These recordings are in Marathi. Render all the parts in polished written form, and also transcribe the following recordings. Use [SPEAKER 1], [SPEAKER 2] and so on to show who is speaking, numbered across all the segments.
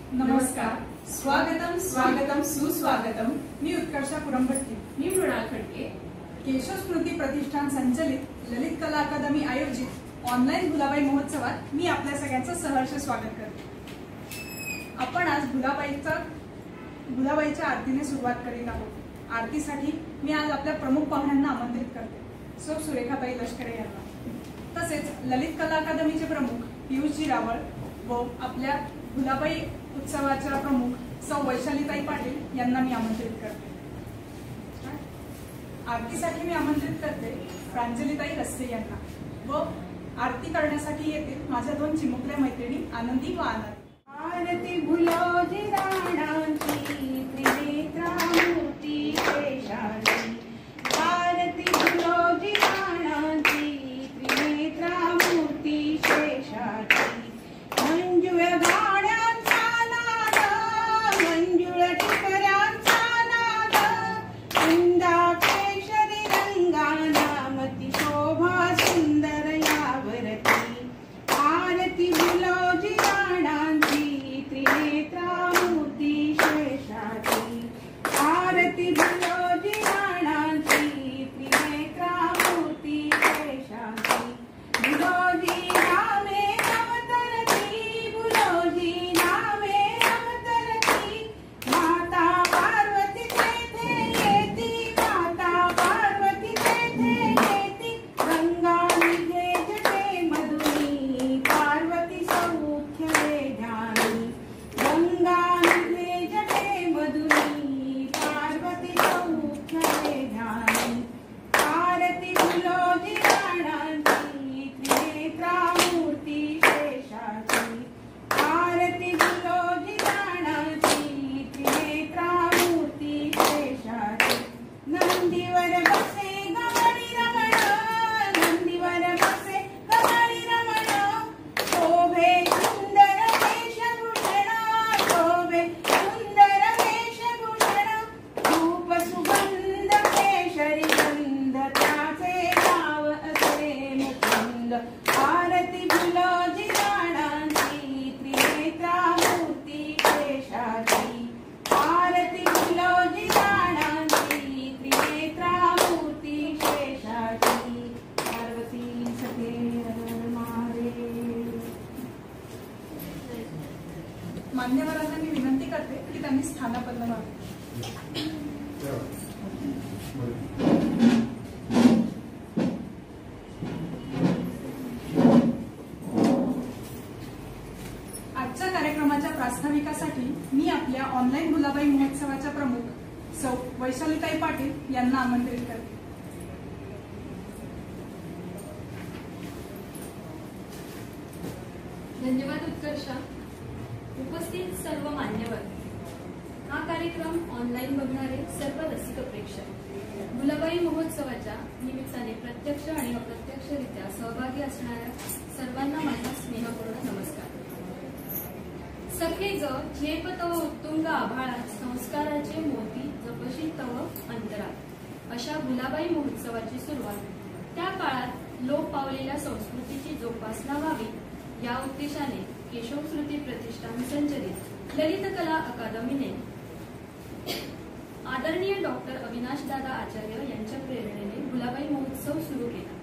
[SPEAKER 1] नमस्कार, स्वागतम स्वागतम सुस्वागतम। मी उत्कर्षा पुरंभट्टी।
[SPEAKER 2] मी मृणाल खडके।
[SPEAKER 1] केशव स्मृती प्रतिष्ठान संचलित ललित कला अकादमी आयोजित ऑनलाईन भुलाबाई महोत्सवात मी आपल्या सगळ्यांचं सहर्ष स्वागत करते। आपण आज भुलाबाईच्या आरतीने सुरुवात करीत आहोत। आरतीसाठी मी आज आपल्या प्रमुख पाहुण्यांना आमंत्रित करते, सौ सुरेखाताई लष्करे यांना, तसेच ललित कला अकादमीचे प्रमुख पियुषजी रावळ व आपल्या भुलाबाई उत्सवाच्या प्रमुख सौ वैशालीताई पाटील यांना मी आमंत्रित करते। आरतीसाठी मी आमंत्रित करते प्रांजलीताई रस्ते यांना व आरती करण्यासाठी येते माझ्या दोन चिमुकल्या मैत्रिणी आनंदी व आनंद।
[SPEAKER 3] आरती भुलोजी राणांची त्रिनेत्रामूर्ती शेषाची, आरती भुलोजी राणांची त्रिनेत्रामूर्ती शेषाची। मंजुळ गाण्यांचा नाद, मंजुळ टिपऱ्यांचा नाद, वृंदा केशरी रंगानामती शोभा सुंदर यावरती। आरती भुलोजी राणांची त्रिनेत्रामूर्ती शेषाची, आरती भुलोजी राणांची त्रिनेत्रामूर्ती शेषाची। भुलोजी नामे अवतरती, भुलोजी नामे अवतरती, माता पार्वती तेथे येती, माता पार्वती तेथे येती। गंगा निधे जटे मधुनी, पार्वती सौख्य वेधानी, गंगा निधे जटे मधुनी, पार्वती सौख्य वेधानी। आरती भुलोजी राणांची त्रिनेत्रामूर्ती शेषाची, आरती भुलोजी राणांची त्रिनेत्रामूर्ती शेषाची। नंदीवर बसे गमणी रमण, नंदीवर बसे गमणी रमण, शोभे सुंदर वेशभूषण, शोभे सुंदर वेशभूषण। धूप सुगंध केशरी गंध, त्याचे नाव असे मुकुंद। आरती भुलोजी राणांची त्रिनेत्रामूर्ती शेषाची, आरती भुलोजी राणांची त्रिनेत्रामूर्ती शेषाची। पार्वती सखे हर महादेव।
[SPEAKER 1] मान्यवरांना मी विनंती करते की त्यांनी स्थानापन्न व्हावे। आजच्या कार्यक्रमाच्या प्रास्ताविकासाठी मी आपल्या ऑनलाईन भुलाबाई महोत्सवाच्या प्रमुख सौ वैशालीताई पाटील यांना आमंत्रित करते।
[SPEAKER 2] धन्यवाद उत्कर्षा। उपस्थित सर्व मान्यवर, हा कार्यक्रम ऑनलाईन बघणारे सर्व रसिक प्रेक्षक, भुलाबाई महोत्सवाच्या निमित्ताने प्रत्यक्ष आणि अप्रत्यक्षरित्या सहभागी असणाऱ्या सर्वांना माझा स्नेहपूर्ण नमस्कार। सखे ग झेप तव उत्तुंग आभाळात, संस्काराचे मोती जपशी तव अंतरात, अशा भुलाबाई महोत्सवाची सुरुवात त्या काळात लोप पावलेल्या संस्कृतीची जोपासना व्हावी या उद्देशाने केशव स्मृती प्रतिष्ठान संचलित ललित कला अकादमीने आदरणीय डॉक्टर अविनाशदादा आचार्य यांच्या प्रेरणेने भुलाबाई महोत्सव सुरू केला।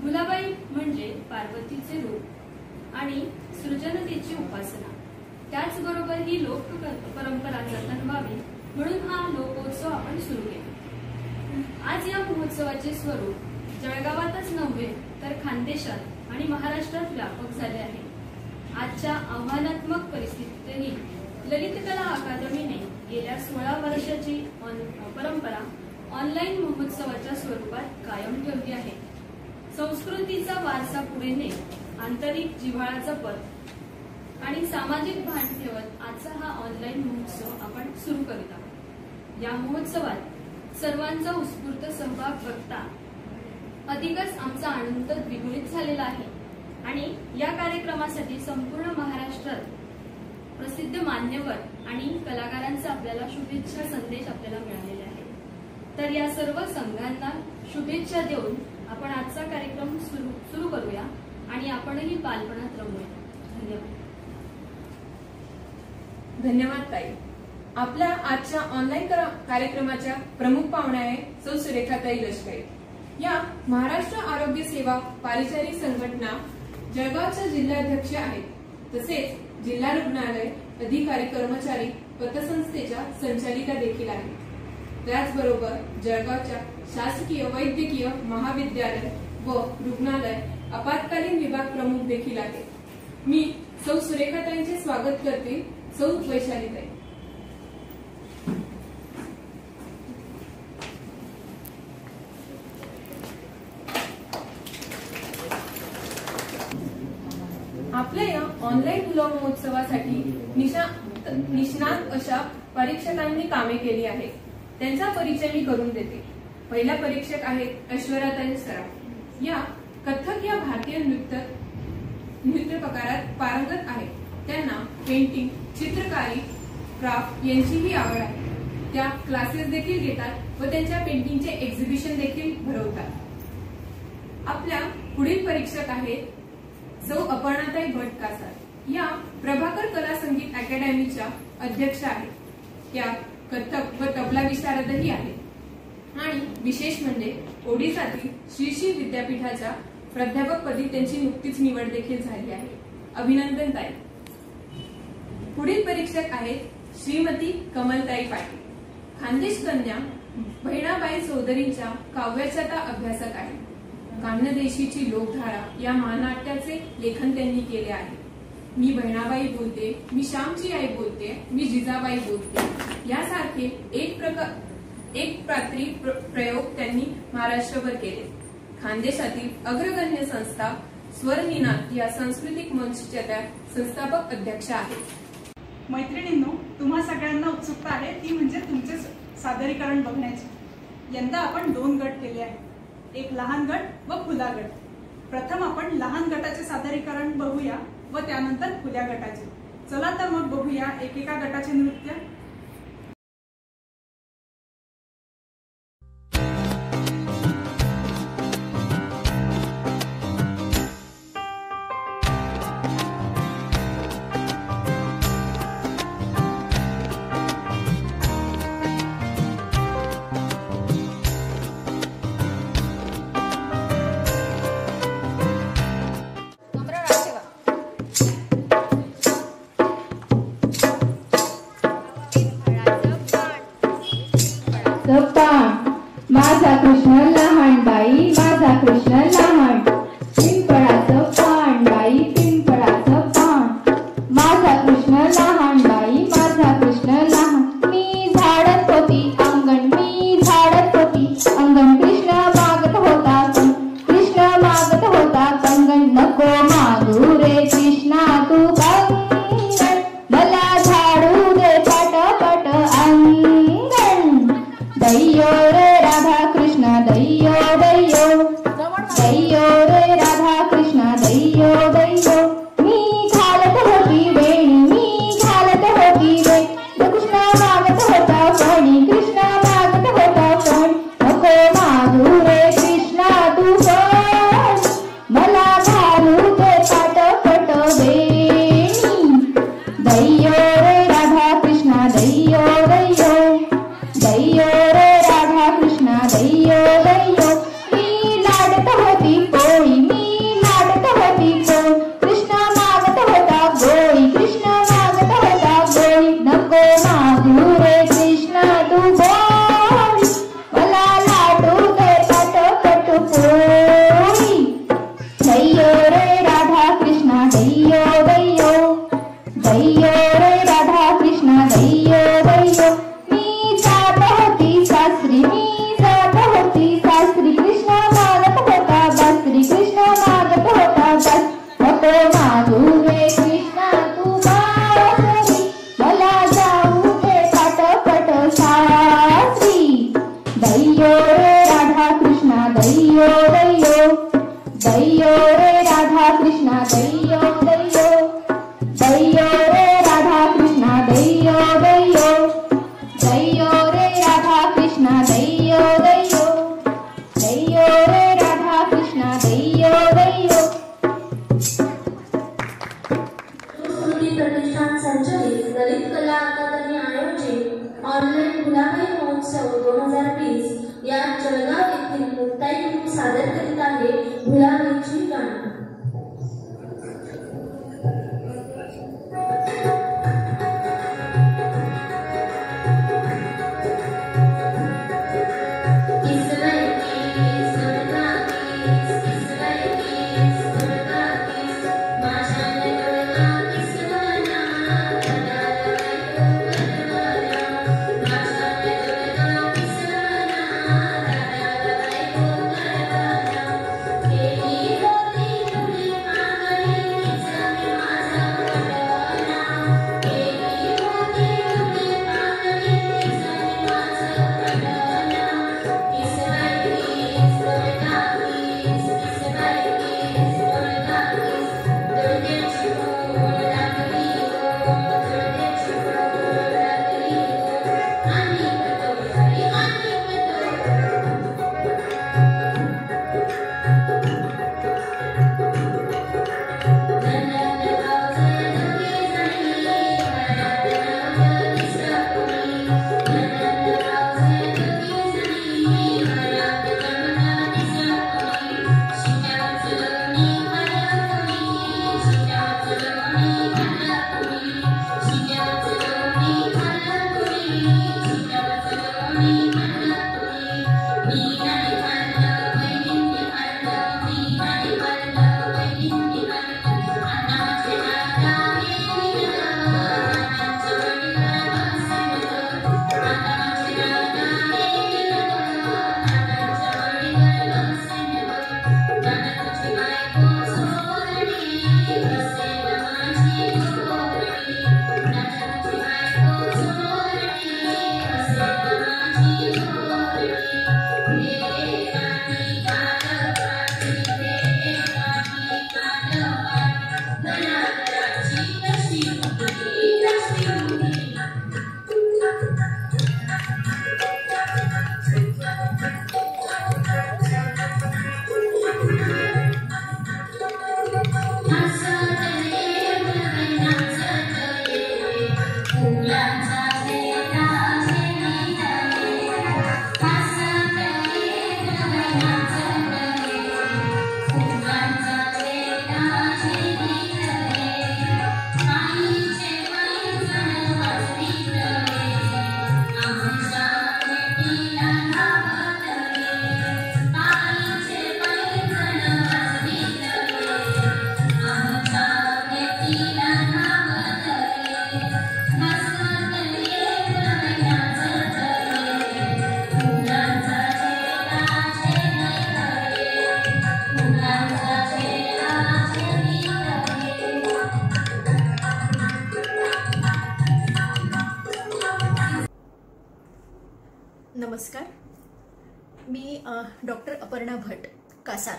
[SPEAKER 2] भुलाबाई म्हणजे पार्वतीचे रूप आणि सृजनतेची उपासना, त्याचबरोबर ही लोक परंपरा जतन व्हावी म्हणून हा लोकोत्सव आपण सुरू केला। आज या महोत्सवाचे स्वरूप जळगावातच नव्हे तर खानदेशात आणि महाराष्ट्रात व्यापक झाले आहे। आजच्या आव्हानात्मक परिस्थितीतही ललित कला अकादमीने गेल्या 16 वर्षाची परंपरा ऑनलाईन महोत्सवाच्या स्वरूपात कायम ठेवली आहे। संस्कृतीचा वारसा पुढे नेत, आंतरिक जिव्हाळा जपत आणि सामाजिक भान ठेवत आजचा हा ऑनलाईन महोत्सव आपण सुरू करीत आहोत। या महोत्सवात सर्वांचा उत्स्फूर्त सहभाग बघता अधिकच आमचा आनंद द्विगुणित झालेला आहे आणि या कार्यक्रमासाठी संपूर्ण महाराष्ट्रात प्रसिद्ध मान्यवर आणि कलाकारांचा आपल्याला शुभेच्छा संदेश आपल्याला मिळालेले आहे। तर या सर्व संघांना शुभेच्छा देऊन आपण आजचा कार्यक्रम सुरू करूया आणि आपणही बालपणात रमूया। धन्यवाद।
[SPEAKER 4] धन्यवाद ताई. आपल्या आजच्या ऑनलाईन कार्यक्रमाच्या प्रमुख पाहुण्या आहे सौ सुरेखाताई लष्करे. या महाराष्ट्र आरोग्य सेवा पारिचारिक संघटना जळगावच्या जिल्हाध्यक्ष आहेत. तसेच जिल्हा रुग्णालय अधिकारी कर्मचारी पतसंस्थेच्या संचालिका देखील आहेत. त्याचबरोबर जळगावच्या शासकीय वैद्यकीय महाविद्यालय व रुग्णालय आपत्कालीन विभाग प्रमुख देखील आहेत. मी सौ सुरेखाताईंचे स्वागत करते. सौ वैशालीताई. आपल्या या ऑनलाईन फुलं महोत्सवासाठी निष्णात अशा परीक्षकांनी कामे केली आहेत. त्यांचा परिचय मी करून देते. पहिला परीक्षक आहेत ऐश्वर्याताई सराफ. या कथक या भारतीय नृत्य प्रकारात पारंगत आहेत. त्यांना पेंटिंग, चित्रकारी, क्राफ्ट यांचीही आवड आहे. त्या क्लासेस देखील घेतात व त्यांच्या पेंटिंगचे एक्झिबिशन देखील भरवतात. आपल्या पुढील परीक्षक आहेत सौ अपर्णाताई भटकासार. या प्रभाकर कला संगीत अकॅडमीच्या अध्यक्ष आहेत. त्या कथक व तबला विशारदही आहेत आणि विशेष म्हणजे ओडिसातील श्री विद्यापीठाच्या प्राध्यापकपदी त्यांची नुकतीच निवड देखील झाली आहे. अभिनंदन ताई. पुढील परीक्षक आहेत श्रीमती कमलताई पाटील. खानदेश कन्या बहिणाबाई चौधरींच्या काव्याच्या अभ्यासक आहेत. कान्यदेशीची लोकधारा या महानाट्याचे लेखन त्यांनी केले आहे. मी बहिणाबाई बोलते, मी श्यामची आई बोलते, मी जिजाबाई बोलते यासारखे एक पात्री प्रयोग त्यांनी महाराष्ट्रभर केले. खानदेशातील अग्रगण्य संस्था स्वरनिनाद या सांस्कृतिक मंचच्या त्या संस्थापक अध्यक्ष आहेत.
[SPEAKER 1] मैत्रिणींनो, तुम्हा सगळ्यांना उत्सुकता आहे ती म्हणजे तुमचे सादरीकरण बघण्याची. यंदा आपण 2 गट केले आहेत, एक लहान गट व खुला गट. प्रथम आपण लहान गटाचे सादरीकरण बघूया व त्यानंतर खुल्या गटाचे. चला तर मग बघूया एकेका गटाचे नृत्य.
[SPEAKER 5] माझा कृष्ण लहान बाई, माझा कृष्ण लहान. पिंपळाचं पान बाई, पिंपळाचं पान. माझा कृष्ण लहान बाई, माझा कृष्ण लहान. मी झाडत होती अंगण, मी झाडत होती अंगण. कृष्ण मागत होता कृष्ण मागत होता कंगण. नको मागू रे कृष्णा तू कंगण, मला झाडू दे पटपट अंगण. दैयो रे राधा कृष्ण दैयो दैयो, दैयो रे राधा कृष्ण दैयो दैयो. मी घालत होती वेणी, मी घालत होती वेणी. कृष्ण मागत होता फणी, कृष्ण मागत होता फणी. नको मागू रे कृष्णा तू फणी, मला घालू दे पटपट वेणी. दैयो रे राधा कृष्ण दैयो दैयो, दैयो रे राधा कृष्ण दैयो दैयो. मी लाडत होती पोळी, मी लाडत होती पोळी. कृष्ण मागत होता गोळी, कृष्ण मागत होता गोळी. नको मागू रे कृष्ण तू गोळी, मला लाडू दे पटपट पोळी. दैयो रे राधा कृष्ण दैयो दैयो, दैयो रे राधा कृष्ण दैयो दैयो. मी जात होती सासरी, मी जात होती सासरी. कृष्ण मागत होता बासरी, कृष्ण मागत होता बासरी. नको मागू रे कृष्णा तू बासरी, मला जाऊ दे पटपट सासरी. दैयो रे राधा कृष्ण दैयो दैयो, दैयो रे राधा कृष्ण दैयो दैयो, दैयो रे राधा कृष्ण दैयो दैयो, दैयो रे राधा कृष्ण दैयो दैयो, दैयो रे राधा कृष्ण दैयो दैयो.
[SPEAKER 6] संस्कृती प्रतिष्ठान संचलित ललित कला ऐकत आहे भुलाबाईंची गाणी.
[SPEAKER 7] नमस्कार, मी डॉक्टर अपर्णा भट कासार.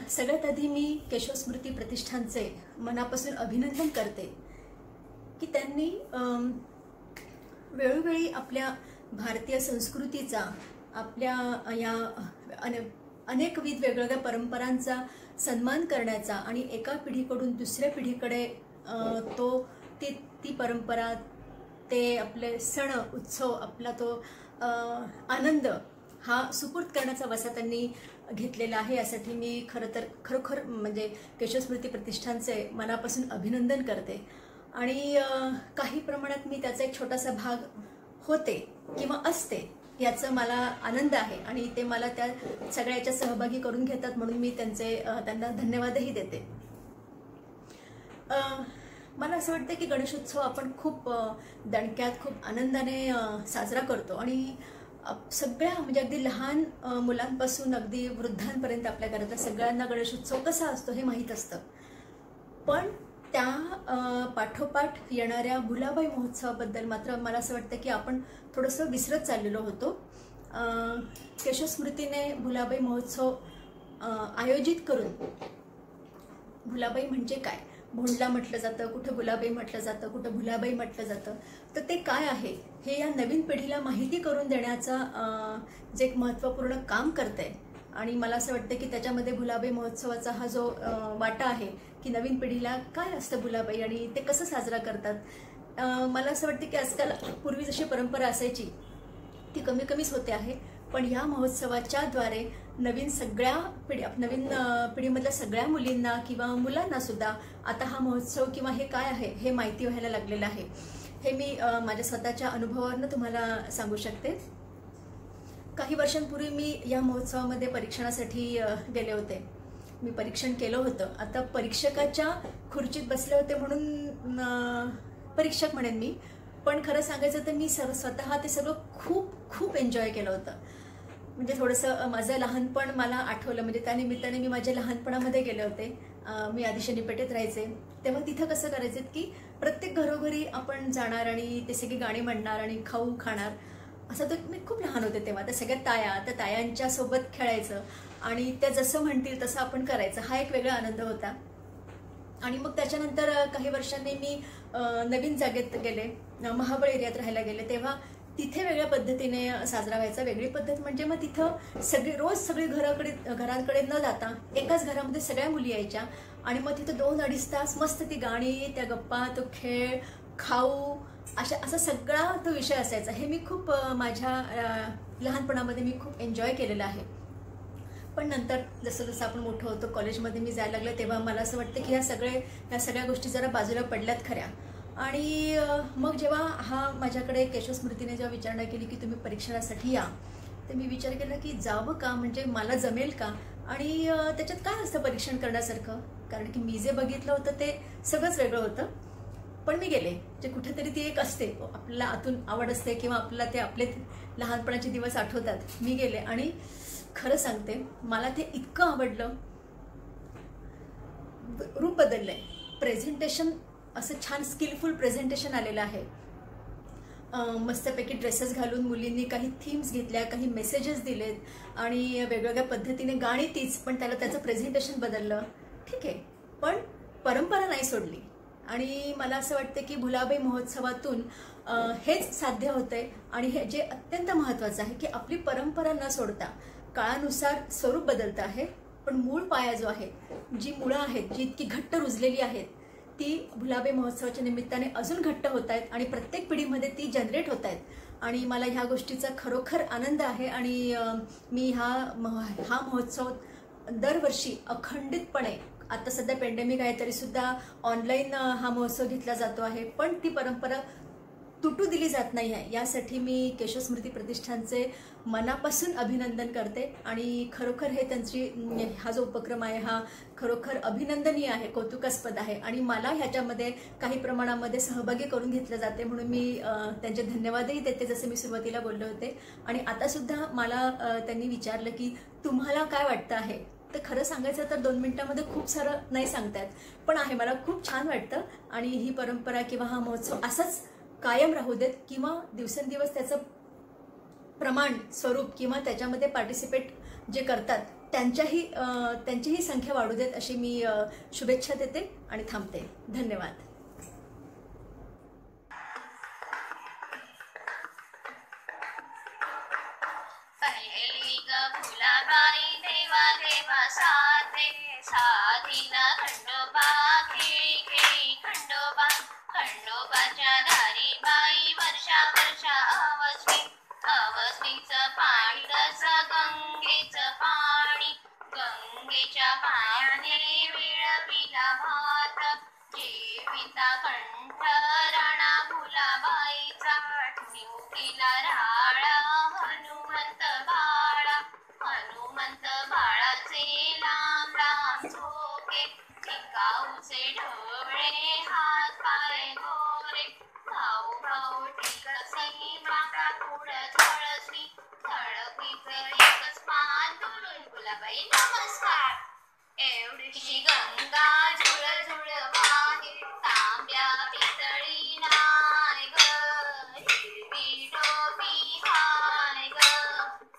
[SPEAKER 7] सगळ्यात आधी मी केशवस्मृती प्रतिष्ठानचे मनापासून अभिनंदन करते की त्यांनी वेळोवेळी आपल्या भारतीय संस्कृतीचा, आपल्या या अनेकविध वेगवेगळ्या परंपरांचा सन्मान करण्याचा आणि एका पिढीकडून दुसऱ्या पिढीकडे ती परंपरा, ते आपले सण उत्सव, आपला तो आनंद हा सुपूर्द करण्याचा वसा त्यांनी घेतलेला आहे. यासाठी मी खरोखर म्हणजे केशवस्मृती प्रतिष्ठानचे मनापासून अभिनंदन करते. आणि काही प्रमाणात मी त्याचा एक छोटासा भाग होते किंवा असते याचा मला आनंद आहे आणि ते मला त्या सगळ्याच्या सहभागी करून घेतात, म्हणून मी त्यांना धन्यवादही देते. मला असं वाटतं की गणेशोत्सव आपण खूप दणक्यात, खूप आनंदाने साजरा करतो आणि सगळ्या म्हणजे अगदी लहान मुलांपासून अगदी वृद्धांपर्यंत आपल्या घरातल्या सगळ्यांना गणेशोत्सव कसा असतो हे माहीत असतं. पण त्या पाठोपाठ येणाऱ्या भुलाबाई महोत्सवाबद्दल मात्र मला असं वाटतं की आपण थोडंसं विसरत चाललेलो होतो. केशवस्मृतीने भुलाबाई महोत्सव आयोजित करून भुलाबाई म्हणजे काय, भोंडला म्हटलं जातं, कुठं भुलाबाई म्हटलं जातं, कुठं भुलाबाई म्हटलं जातं, तर ते काय आहे हे या नवीन पिढीला माहिती करून देण्याचा जे एक महत्त्वपूर्ण काम करते. आणि मला असं वाटतं की त्याच्यामध्ये भुलाबाई महोत्सवाचा हा जो वाटा आहे की नवीन पिढीला काय असतं भुलाबाई आणि ते कसं साजरा करतात, मला असं वाटतं की आजकाल पूर्वी जशी परंपरा असायची ती कमीच होते आहे. पण या महोत्सवाच्या द्वारे नवीन पिढीमधल्या सगळ्या मुलींना किंवा मुलांना सुद्धा आता हा महोत्सव किंवा हे काय आहे हे माहिती व्हायला लागलेलं आहे. हे मी माझ्या स्वतःच्या अनुभवावरनं तुम्हाला सांगू शकते. काही वर्षांपूर्वी मी या महोत्सवामध्ये परीक्षणासाठी गेले होते. मी परीक्षण केलं होतं. आता परीक्षकाच्या खुर्चीत बसले होते म्हणून परीक्षक म्हणेन मी, पण खरं सांगायचं तर मी स्वतः ते सगळं खूप खूप एन्जॉय केलं होतं. म्हणजे थोडंसं माझं लहानपण मला आठवलं. म्हणजे त्या निमित्ताने मी माझ्या लहानपणामध्ये गेले होते. मी आधी शनीपेठेत राहायचे, तेव्हा तिथं कसं करायचं की प्रत्येक घरोघरी आपण जाणार आणि ते सगळी गाणी म्हणणार आणि खाऊ खाणार. असं तर मी खूप लहान होते तेव्हा. त्या सगळ्या त्या तायांच्या सोबत खेळायचं आणि त्या जसं म्हणतील तसं आपण करायचं. हा एक वेगळा आनंद होता. आणि मग त्याच्यानंतर काही वर्षांनी मी नवीन जागेत गेले, महाबळ एरियात राहायला गेले. तेव्हा तिथे वेगळ्या पद्धतीने साजरा व्हायचा. वेगळी पद्धत म्हणजे मग तिथं सगळी घरांकडे न जाता एकाच घरामध्ये सगळ्या मुली यायच्या आणि मग तिथं 2-2.5 तास मस्त ती गाणी, त्या गप्पा, तो खेळ, खाऊ, असा सगळा तो विषय असायचा. हे मी खूप माझ्या लहानपणामध्ये मी खूप एन्जॉय केलेलं आहे. पण नंतर जसं जसं आपण मोठं होतो, कॉलेजमध्ये मी जायला लागले, तेव्हा मला असं वाटतं की ह्या सगळ्या गोष्टी जरा बाजूला पडल्यात खऱ्या. आणि मग जेव्हा माझ्याकडे केशवस्मृतीने जेव्हा विचारणा केली की तुम्ही परीक्षणासाठी या, तर मी विचार केला की जावं का, म्हणजे मला जमेल का आणि त्याच्यात काय असतं परीक्षण करण्यासारखं. कारण की मी जे बघितलं होतं ते सगळंच वेगळं होतं. पण मी गेले. जे कुठेतरी ती एक असते, आपल्याला आतून आवड असते किंवा आपल्याला ते आपले लहानपणाचे दिवस आठवतात. मी गेले आणि खरं सांगते मला ते इतकं आवडलं. रूप बदललंय. प्रेझेंटेशन असं छान स्किलफुल प्रेझेंटेशन आलेलं आहे. मस्तपैकी ड्रेसेस घालून मुलींनी काही थीम्स घेतल्या, काही मेसेजेस दिलेत आणि वेगवेगळ्या पद्धतीने गाणी तीच, पण त्याचं प्रेझेंटेशन बदललं. ठीक आहे, पण परंपरा नाही सोडली. आणि मला असं वाटतं की भुलाबाई महोत्सवातून हेच साध्य होतंय. आणि हे जे अत्यंत महत्त्वाचं आहे की आपली परंपरा न सोडता काळानुसार स्वरूप बदलतं आहे, पण मूळ पाया जो आहे, जी मुळं आहेत, जी इतकी घट्ट रुजलेली आहेत, ती भुलाबाई महोत्सवाच्या निमित्ताने अजून घट्ट होत आहेत आणि प्रत्येक पिढीमध्ये ती जनरेट होत आहेत. आणि मला ह्या गोष्टीचा खरोखर आनंद आहे. आणि मी हा महोत्सव दरवर्षी अखंडितपणे, आता सध्या पेंडेमिक आहे तरी सुद्धा ऑनलाईन हा महोत्सव घेतला जातो आहे, पण ती परंपरा तुटू दिली जात नाही आहे. यासाठी मी केशवस्मृती प्रतिष्ठानचे मनापासून अभिनंदन करते. आणि खरोखर हे हा जो उपक्रम आहे हा खरोखर अभिनंदनीय आहे, कौतुकास्पद आहे. आणि मला ह्याच्यामध्ये काही प्रमाणामध्ये सहभागी करून घेतलं जाते, म्हणून मी त्यांचे धन्यवादही देते, जसे मी सुरुवातीला बोलले होते. आणि आता सुद्धा मला त्यांनी विचारलं की तुम्हाला काय वाटतं आहे, तर खरं सांगायचं तर 2 मिनिटांमध्ये खूप सारं नाही सांगतायत, पण आहे, मला खूप छान वाटतं. आणि ही परंपरा किंवा हा महोत्सव असाच कायम राहू देत किंवा दिवसेंदिवस त्याचं प्रमाण, स्वरूप किंवा त्याच्यामध्ये पार्टिसिपेट जे करतात त्यांचीही संख्या वाढू देत, अशी मी शुभेच्छा देते आणि थांबते. धन्यवाद.
[SPEAKER 8] खंडोबाच्या दारी बाई वर्षा वर्षा अवस्वीचं पाणी तसं गंगेचं पाणी, गंगेच्या पायाने विळविला भात, जेविता कंठ राणा भुलाबाईचा, निवकीला राळा हनुमंत बाळाचे लांब लांब झोके, टिकाऊचे ढवळे हात पाय गोरे, भाऊ टिकसी मागा पुढं झळसली, झळकीचं एकच पान धरून भुलाबाई नमस्कार. एवढीशी गंगा झुळ वाहे, तांब्या पितळी नाय ग, हिरवी टोपी हाय ग,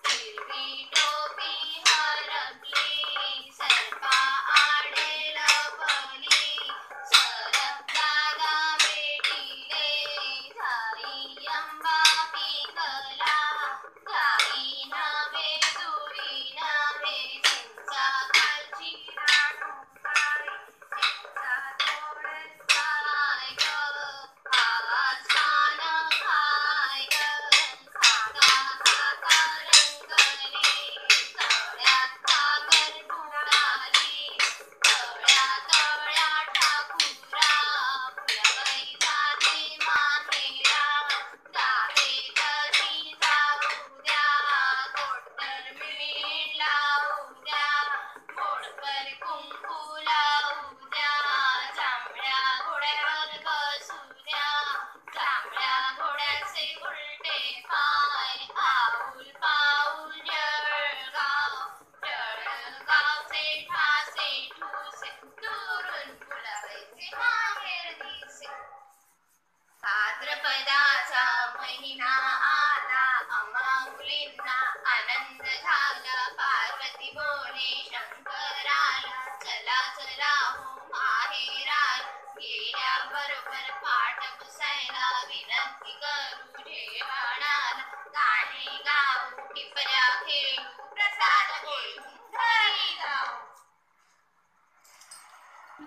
[SPEAKER 8] हिरवी टोपी हरपली, सरपा आडे लपली, सरप दादा बेटीले, झाई अंबा पिकला, झाई नव्हे जुळी नव्हे, चिंचा खालची राणू काळी, चिंचा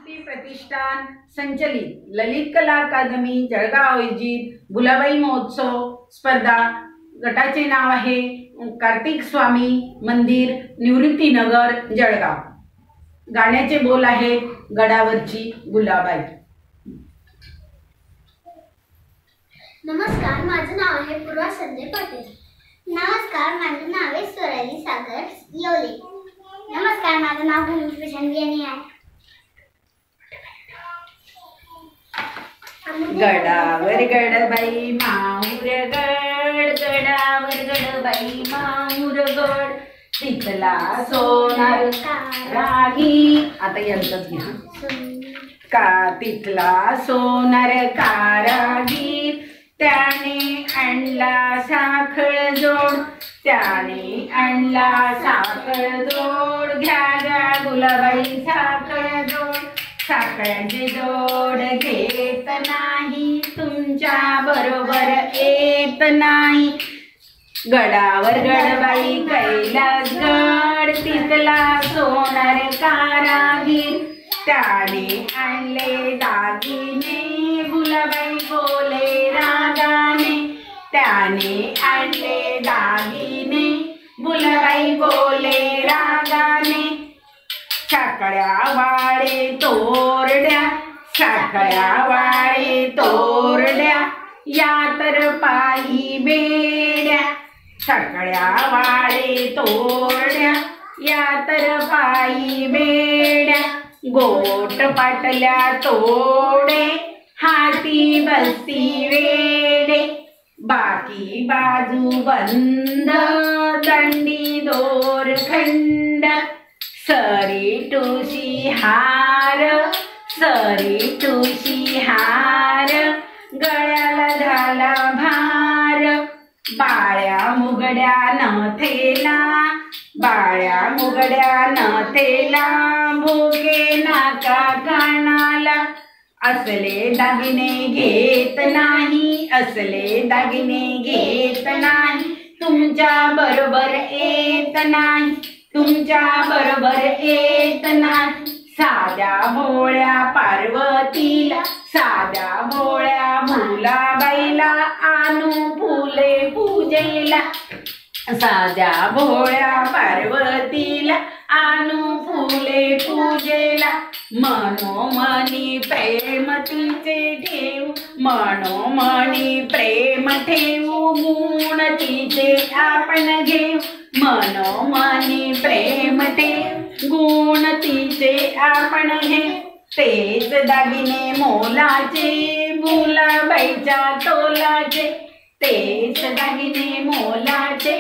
[SPEAKER 3] प्रतिष्ठान संचलित ललित कला अकादमी जळगाव आयोजित भुलाबाई महोत्सव स्पर्धा गटाचे नाव आहे कार्तिक स्वामी मंदिर निवृत्तीनगर जळगाव. गाण्याचे बोल आहेत गडावरची गुलाबाई.
[SPEAKER 9] नमस्कार, माझं नाव आहे पूर्वा संजय पाटील. नमस्कार, माझं नाव आहे स्वराली सागर येवले. नमस्कार, माझं नाव भूमी प्रशांत बियाणी आहे.
[SPEAKER 3] गडावर गडबाई माहुर गड, गडावर गडबाई माहुर गड, तिथला सोनार कारागी. आता यांचंच घ्या. का तिथला सोनार कारागीर, त्याने आणला साखळ जोड, त्याने आणला साखळ जोड. घ्या घ्या गुलाबाई साखळ जोड, साखळ्यांचे जोड घेत नाही, तुमच्या बरोबर येत नाही. गडावर गडबाई कैलास गड, तिथला सोनार कारागीर, त्याने आणले दागिने. गुलाबाई बोले रागाने, त्याने आणले दागिने. गुलाबाई बोले रागाने. साखळ्या वाळे तोरड्या, साखळ्या वाळे तोरड्या, या तर पायी बेड्या. साखळ्या वाळे तोरड्या, या तर पायी बेड्या. गोट पाटल्या तोडे, हाती बसती वेडे. बाकी बाजू बंद, दंडी दोरखंड. सरी टुशी हार, सरी टुशी हार, गळ्याला झाला भार. बाळ्या मुगड्या नथेला, बाळ्या मुगड्या नथेला, भोगे नाका कानाला. असले दागिने घेत नाही, असले दागिने घेत नाही, तुमच्या बरोबर येत नाही, तुमच्या बरोबर येत नाही. साध्या भोळ्या पार्वतीला, साध्या भोळ्या भुलाबाईला, आणू फुले पूजेला. साध्या भोळ्या पार्वतीला, आणू फुले पूजेला. मनोमनी प्रेम तिचे ठेवू, मनोमनी प्रेम ठेवू, गुण तिचे आपण घेऊ. मनोमनी प्रेम ठेवू, गुण तिचे आपण घेऊ. तेच दागिने मोलाचे, भुलाबाईच्या तोलाचे. तेच दागिने मोलाचे,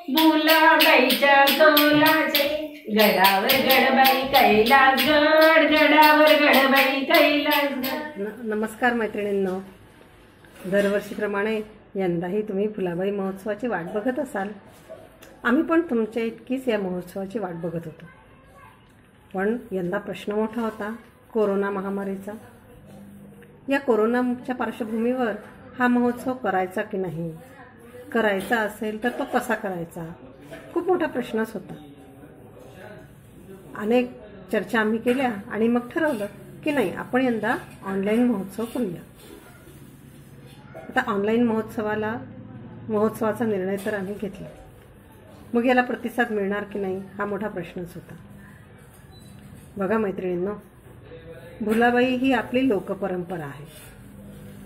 [SPEAKER 3] भुलाबाईच्या तोलाचे. गडावर गडबाई कैलास गड, गडावर गडबाई कैलास गड.
[SPEAKER 10] नमस्कार मैत्रिणींनो, दरवर्षीप्रमाणे यंदाही तुम्ही फुलाबाई महोत्सवाची वाट बघत असाल. आम्ही पण तुमच्या इतकीच या महोत्सवाची वाट बघत होतो. पण यंदा प्रश्न मोठा होता कोरोना महामारीचा. या कोरोनाच्या पार्श्वभूमीवर हा महोत्सव करायचा की नाही, करायचा असेल तर तो कसा करायचा, खूप मोठा प्रश्नच होता. अनेक चर्चा आम्ही केल्या आणि मग ठरवलं की नाही, आपण यंदा ऑनलाईन महोत्सव करूया. आता ऑनलाईन महोत्सवाचा निर्णय तर आम्ही घेतला. मग याला प्रतिसाद मिळणार की नाही हा मोठा प्रश्नच होता. बघा मैत्रिणींनो, भुलाबाई ही आपली लोकपरंपरा आहे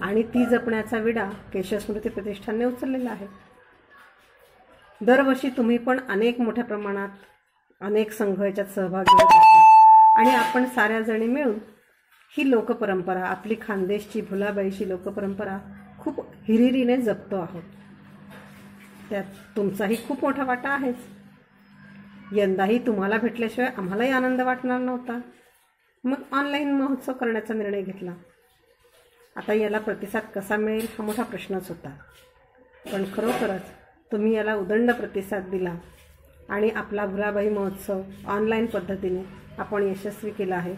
[SPEAKER 10] आणि ती जपण्याचा विडा केशव स्मृती प्रतिष्ठानने उचललेला आहे. दरवर्षी तुम्ही पण अनेक मोठ्या प्रमाणात अनेक संघ याच्यात सहभागी होत असतात आणि आपण साऱ्या जणी मिळून ही लोकपरंपरा, आपली खानदेशची भुलाबाईची लोकपरंपरा खूप हिरिरीने जपतो आहोत. त्यात तुमचाही खूप मोठा वाटा आहेच. यंदाही तुम्हाला भेटल्याशिवाय आम्हालाही आनंद वाटणार नव्हता. मग ऑनलाईन महोत्सव करण्याचा निर्णय घेतला. आता याला प्रतिसाद कसा मिळेल हा मोठा प्रश्नच होता. पण खरोखरच तुम्ही याला उदंड प्रतिसाद दिला आणि आपला भुलाबाई महोत्सव ऑनलाईन पद्धतीने आपण यशस्वी केला आहे.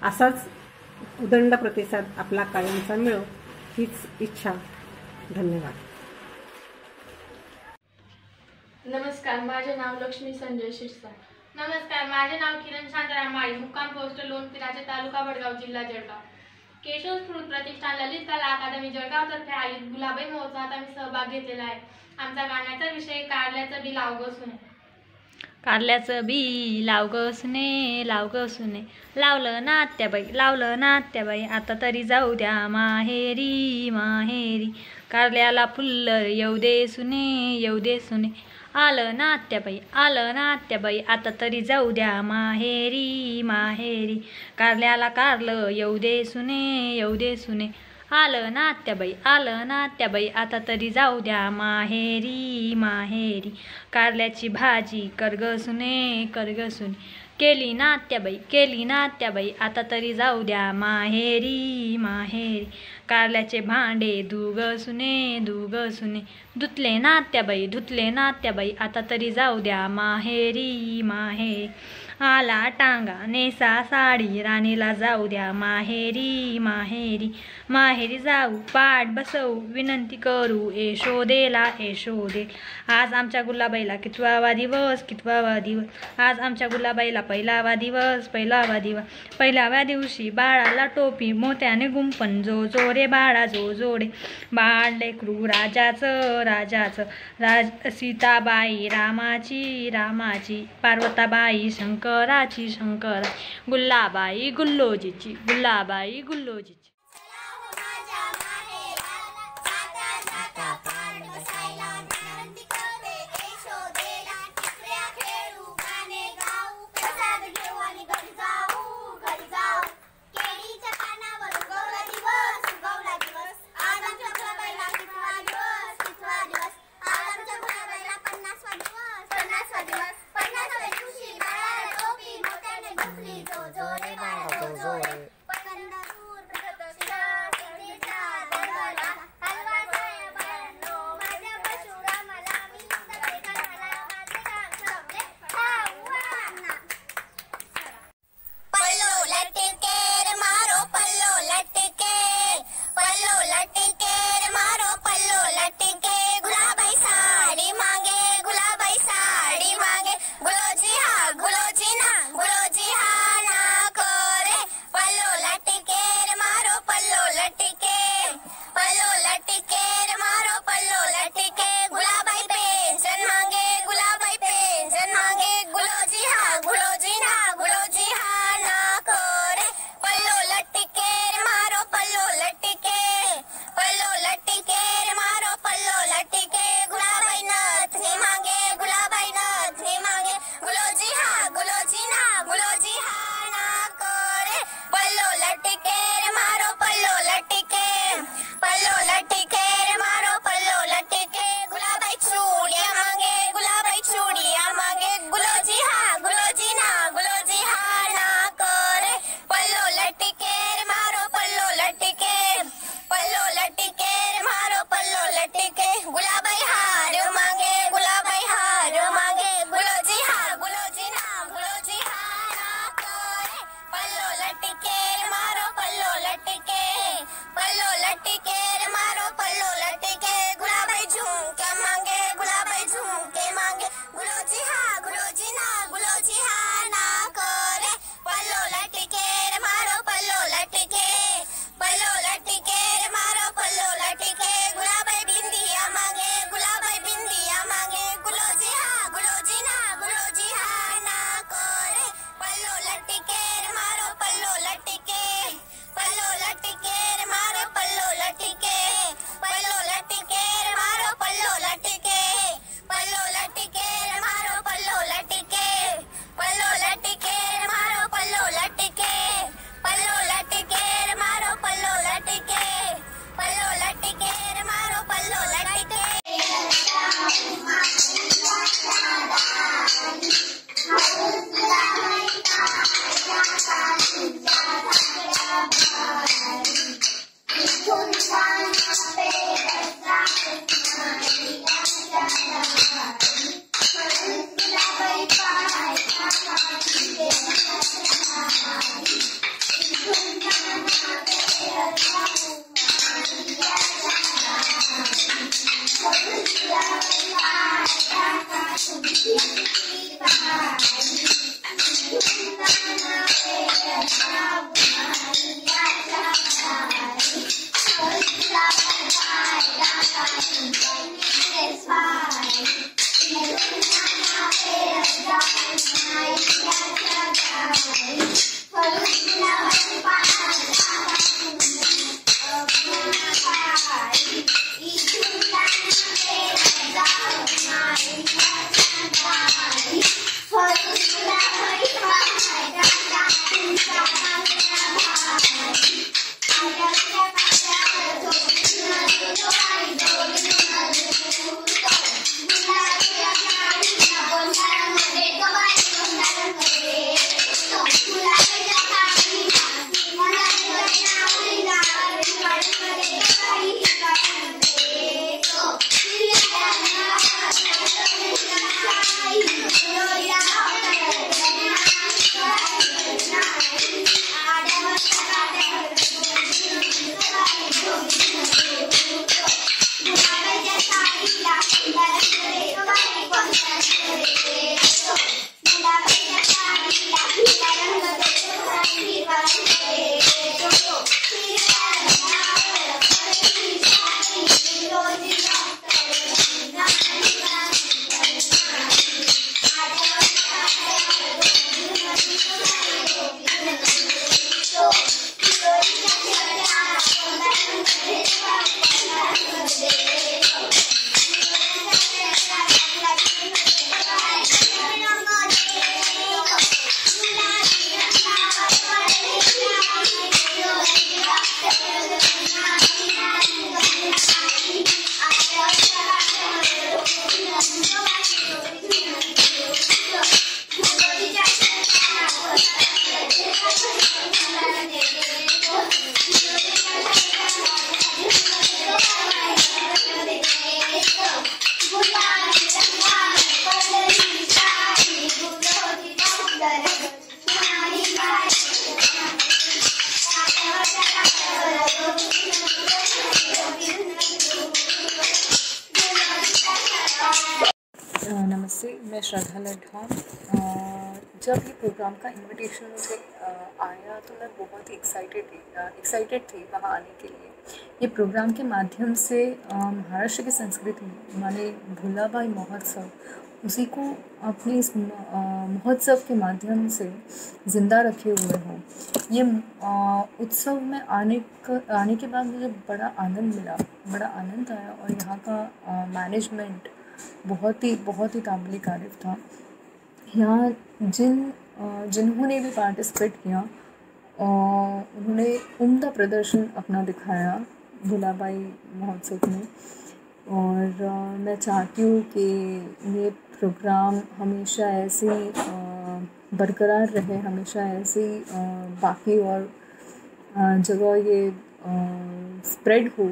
[SPEAKER 10] असाच उदंड प्रतिसाद आपला कायमचा मिळो हीच इच्छा. धन्यवाद.
[SPEAKER 11] नमस्कार, माझे नाव लक्ष्मी संजय शिरसाट. नमस्कार, माझे नाव किरण शांताराम माळी, मुक्काम पोस्ट लोणपिराचे, तालुका वडगाव, जिल्हा जळगाव. केशव स्फूर्त प्रतिष्ठान ललित कला अकादमी जळगावतर्फे आयोजित गुलाबाई महोत्सवात आम्ही सहभाग घेतलेला आहे. आमचा गाण्याचा विषय कारल्याचं बी लाव ग सुने.
[SPEAKER 12] कारल्याचं बी लाव ग सुने, लाव ग सुने, लावलं ना आत्याबाई, लावलं ना आत्याबाई, आता तरी जाऊ द्या माहेरी माहेरी. कारल्याला फुल्लर येऊ दे सुने, येऊ दे सुने, आलं ना आत्याबाई, आलं ना आत्याबाई, आता तरी जाऊ द्या माहेरी माहेरी. कारल्याला कारलं येऊ दे सुने, येऊ दे सुने, आलं ना आत्याबाई, आलं ना आत्याबाई, आता तरी जाऊ द्या माहेरी माहेरी. कारल्याची भाजी कर ग सुने, कर ग सुने, केली ना आत्याबाई, केली ना आत्याबाई, आता तरी जाऊ द्या माहेरी माहेरी. कारल्याचे भांडे धु ग सुने, धु ग सुने, धुतले ना आत्याबाई, धुतले ना आत्याबाई, आता तरी जाऊ द्या माहेरी माहेरी. आला टांगा नेसा साडी, राणीला जाऊ द्या माहेरी माहेरी. माहेरी जाऊ पाठ बसवू, विनंती करू यशोदेला यशोदे. आज आमच्या गुलाबाईला कितवावा दिवस, कितवावा दिवस, आज आमच्या गुलाबाईला पहिलावा दिवस, पहिलावा दिवस. पहिल्याव्या दिवशी बाळाला टोपी, मोत्याने गुंफण जो जो रे बाळा जो जोडे. बाळ लेकरू राजाचं, राजाचं, सीताबाई रामाची, रामाची, पार्वताबाई शंकराची, शंकरा, गुल्लाबाई गुल्लोजीची, गुल्लाबाई गुल्लोजीची.
[SPEAKER 13] नमस्ते, मैं श्रद्धा लड्ढा। जब ये प्रोग्राम का इनविटेशन मुझे आया तो मैं बहुत ही एक्साइटेड थी वहाँ आने के लिए। ये प्रोग्राम के माध्यम से महाराष्ट्र की संस्कृति माने भुलाबाई महोत्सव, उसी को अपने इस महोत्सव के माध्यम से ज़िंदा रखे हुए हों। ये उत्सव में आने के बाद मुझे बड़ा आनंद मिला, बड़ा आनंद आया, और यहाँ का मैनेजमेंट बहुत ही काबिल तारीफ़ था। यहाँ जिन्होंने भी पार्टिसिपेट किया उन्होंने उम्दा प्रदर्शन अपना दिखाया भुलाबाई महोत्सव में, और मैं चाहती हूँ कि ये प्रोग्राम हमेशा ऐसे ही बरकरार रहे, हमेशा ऐसे ही बाकी और जगह ये स्प्रेड हो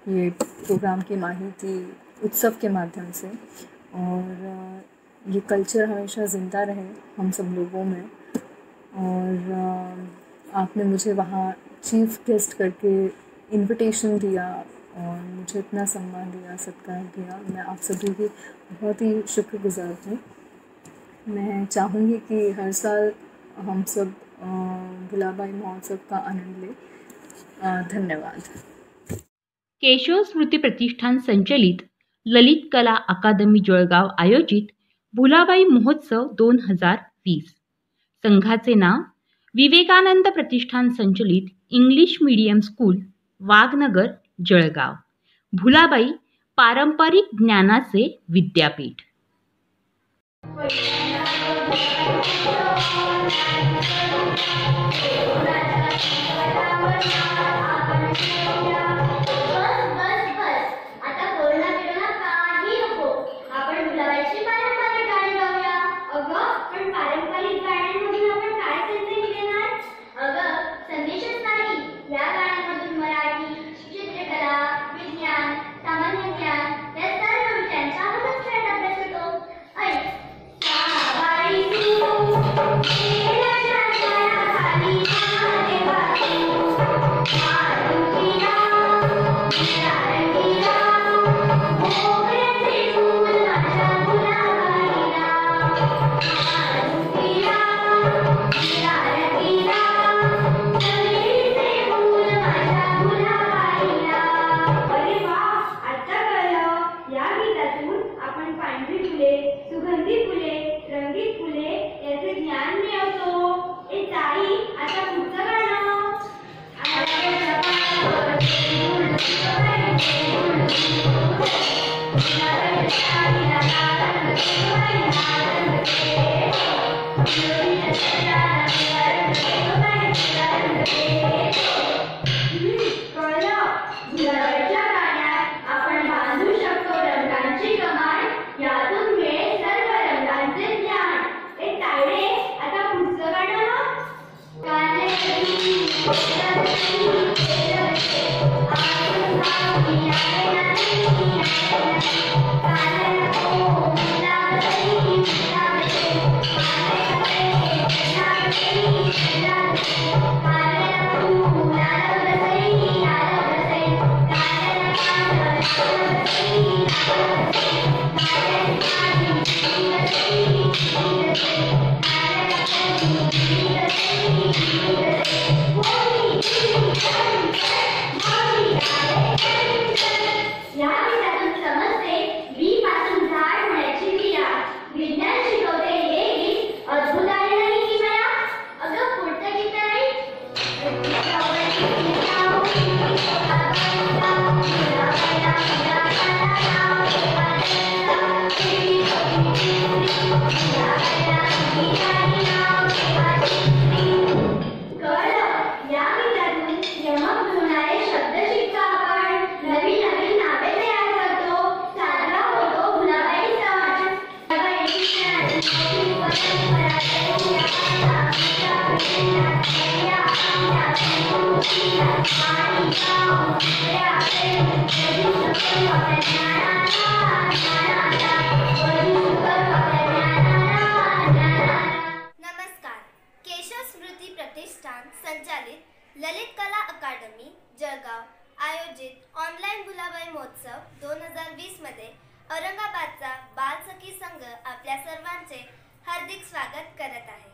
[SPEAKER 13] ये प्रोग्राम की माहिती उत्सव के माध्यम से, और ये कल्चर हमेशा ज़िंदा रहे हम सब लोगों में। और आपने मुझे वहाँ चीफ गेस्ट करके इनविटेशन दिया और मुझे इतना सम्मान दिया, सत्कार दिया। मैं आप सभी की बहुत ही शुक्रगुज़ार हूँ। मैं चाहूँगी कि हर साल हम सब भुलाबाई महोत्सव का आनंद लें। धन्यवाद।
[SPEAKER 14] केशव स्मृती प्रतिष्ठान संचलित ललित कला अकादमी जळगाव आयोजित भुलाबाई महोत्सव 2020। संघाचे नाव विवेकानंद प्रतिष्ठान संचलित English medium school Waghnagar Jalgaon. Bhulabai पारंपरिक ज्ञानाचे विद्यापीठ।
[SPEAKER 9] Bye.
[SPEAKER 15] प्रतिष्ठान संचालित ललित कला अकादमी जळगाव आयोजित ऑनलाईन भुलाबाई महोत्सव 2020 मध्ये औरंगाबादचा बालसखी संघ आपल्या सर्वांचे हार्दिक स्वागत करत आहे.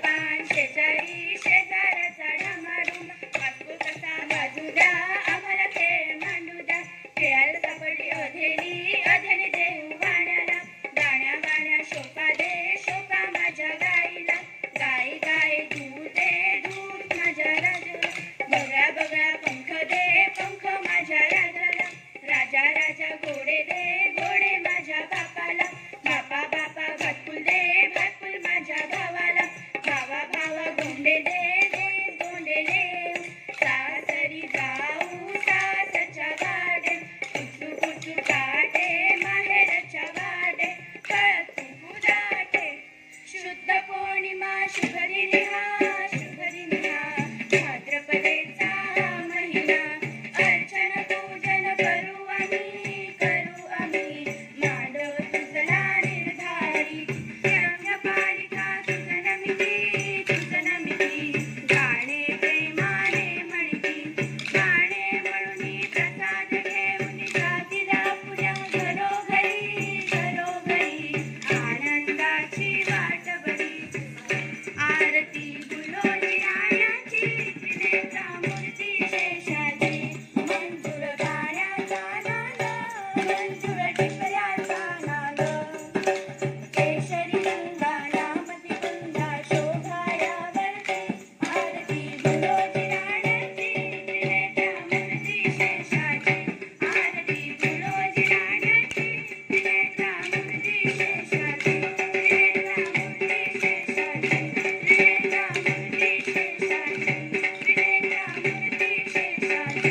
[SPEAKER 16] पान शेजारी शेजाराचा ढामाडूम वाचतो कसा बाजू द्या आम्हाला खेळ मांडू द्या खेळायला सापडली अधेली अधेली देऊ गाण्याला गाण्या गाण्या शोका दे शोका माझ्या गाईला गाई गाई दूध दे दूध माझ्या राजाला बगळा बगळा पंख दे पंख माझ्या राजाला राजा राजा घोडे दे घोडे माझ्या बापाला बापा बापा भातकुल दे भातकुल माझ्या भावाला भावा भावा गोंडे दे दे गोंडे दे सासरी जाऊ सासच्या गाडे कुचू कुचू काटे माहेरच्या गाडे कळतू दाटे शुद्ध पौर्णिमा शुभदिनी हा शुभदिनी हा भाद्रपदेचा महिना अर्चन पूजन करू आम्ही मांडव तुझला निर्धारी रंगपालिका तुझ नमिती गाणे प्रेमाने म्हणती गाणे म्हणून प्रसाद घेऊन जातीला पुऱ्या घरोघरी आनंदाची वाट बरी आरती गुलोजी रायाची त्रिनेत्रा मूर्ती शेषाची मंजूर गाण्याचा नाद मंजूर टिपऱ्याचा नाद केशरी गंगा नामती कुंदा शोभाया वरते आरती गुलोजी रायाची त्रिनेत्रा मूर्ती शेषाची आरती गुलोजी रायाची त्रिनेत्रा मूर्ती शेषाची त्रिनेत्रा मूर्ती शेषाची त्रिनेत्रा मूर्ती शेषाची त्रिनेत्रा मूर्ती शेषाची.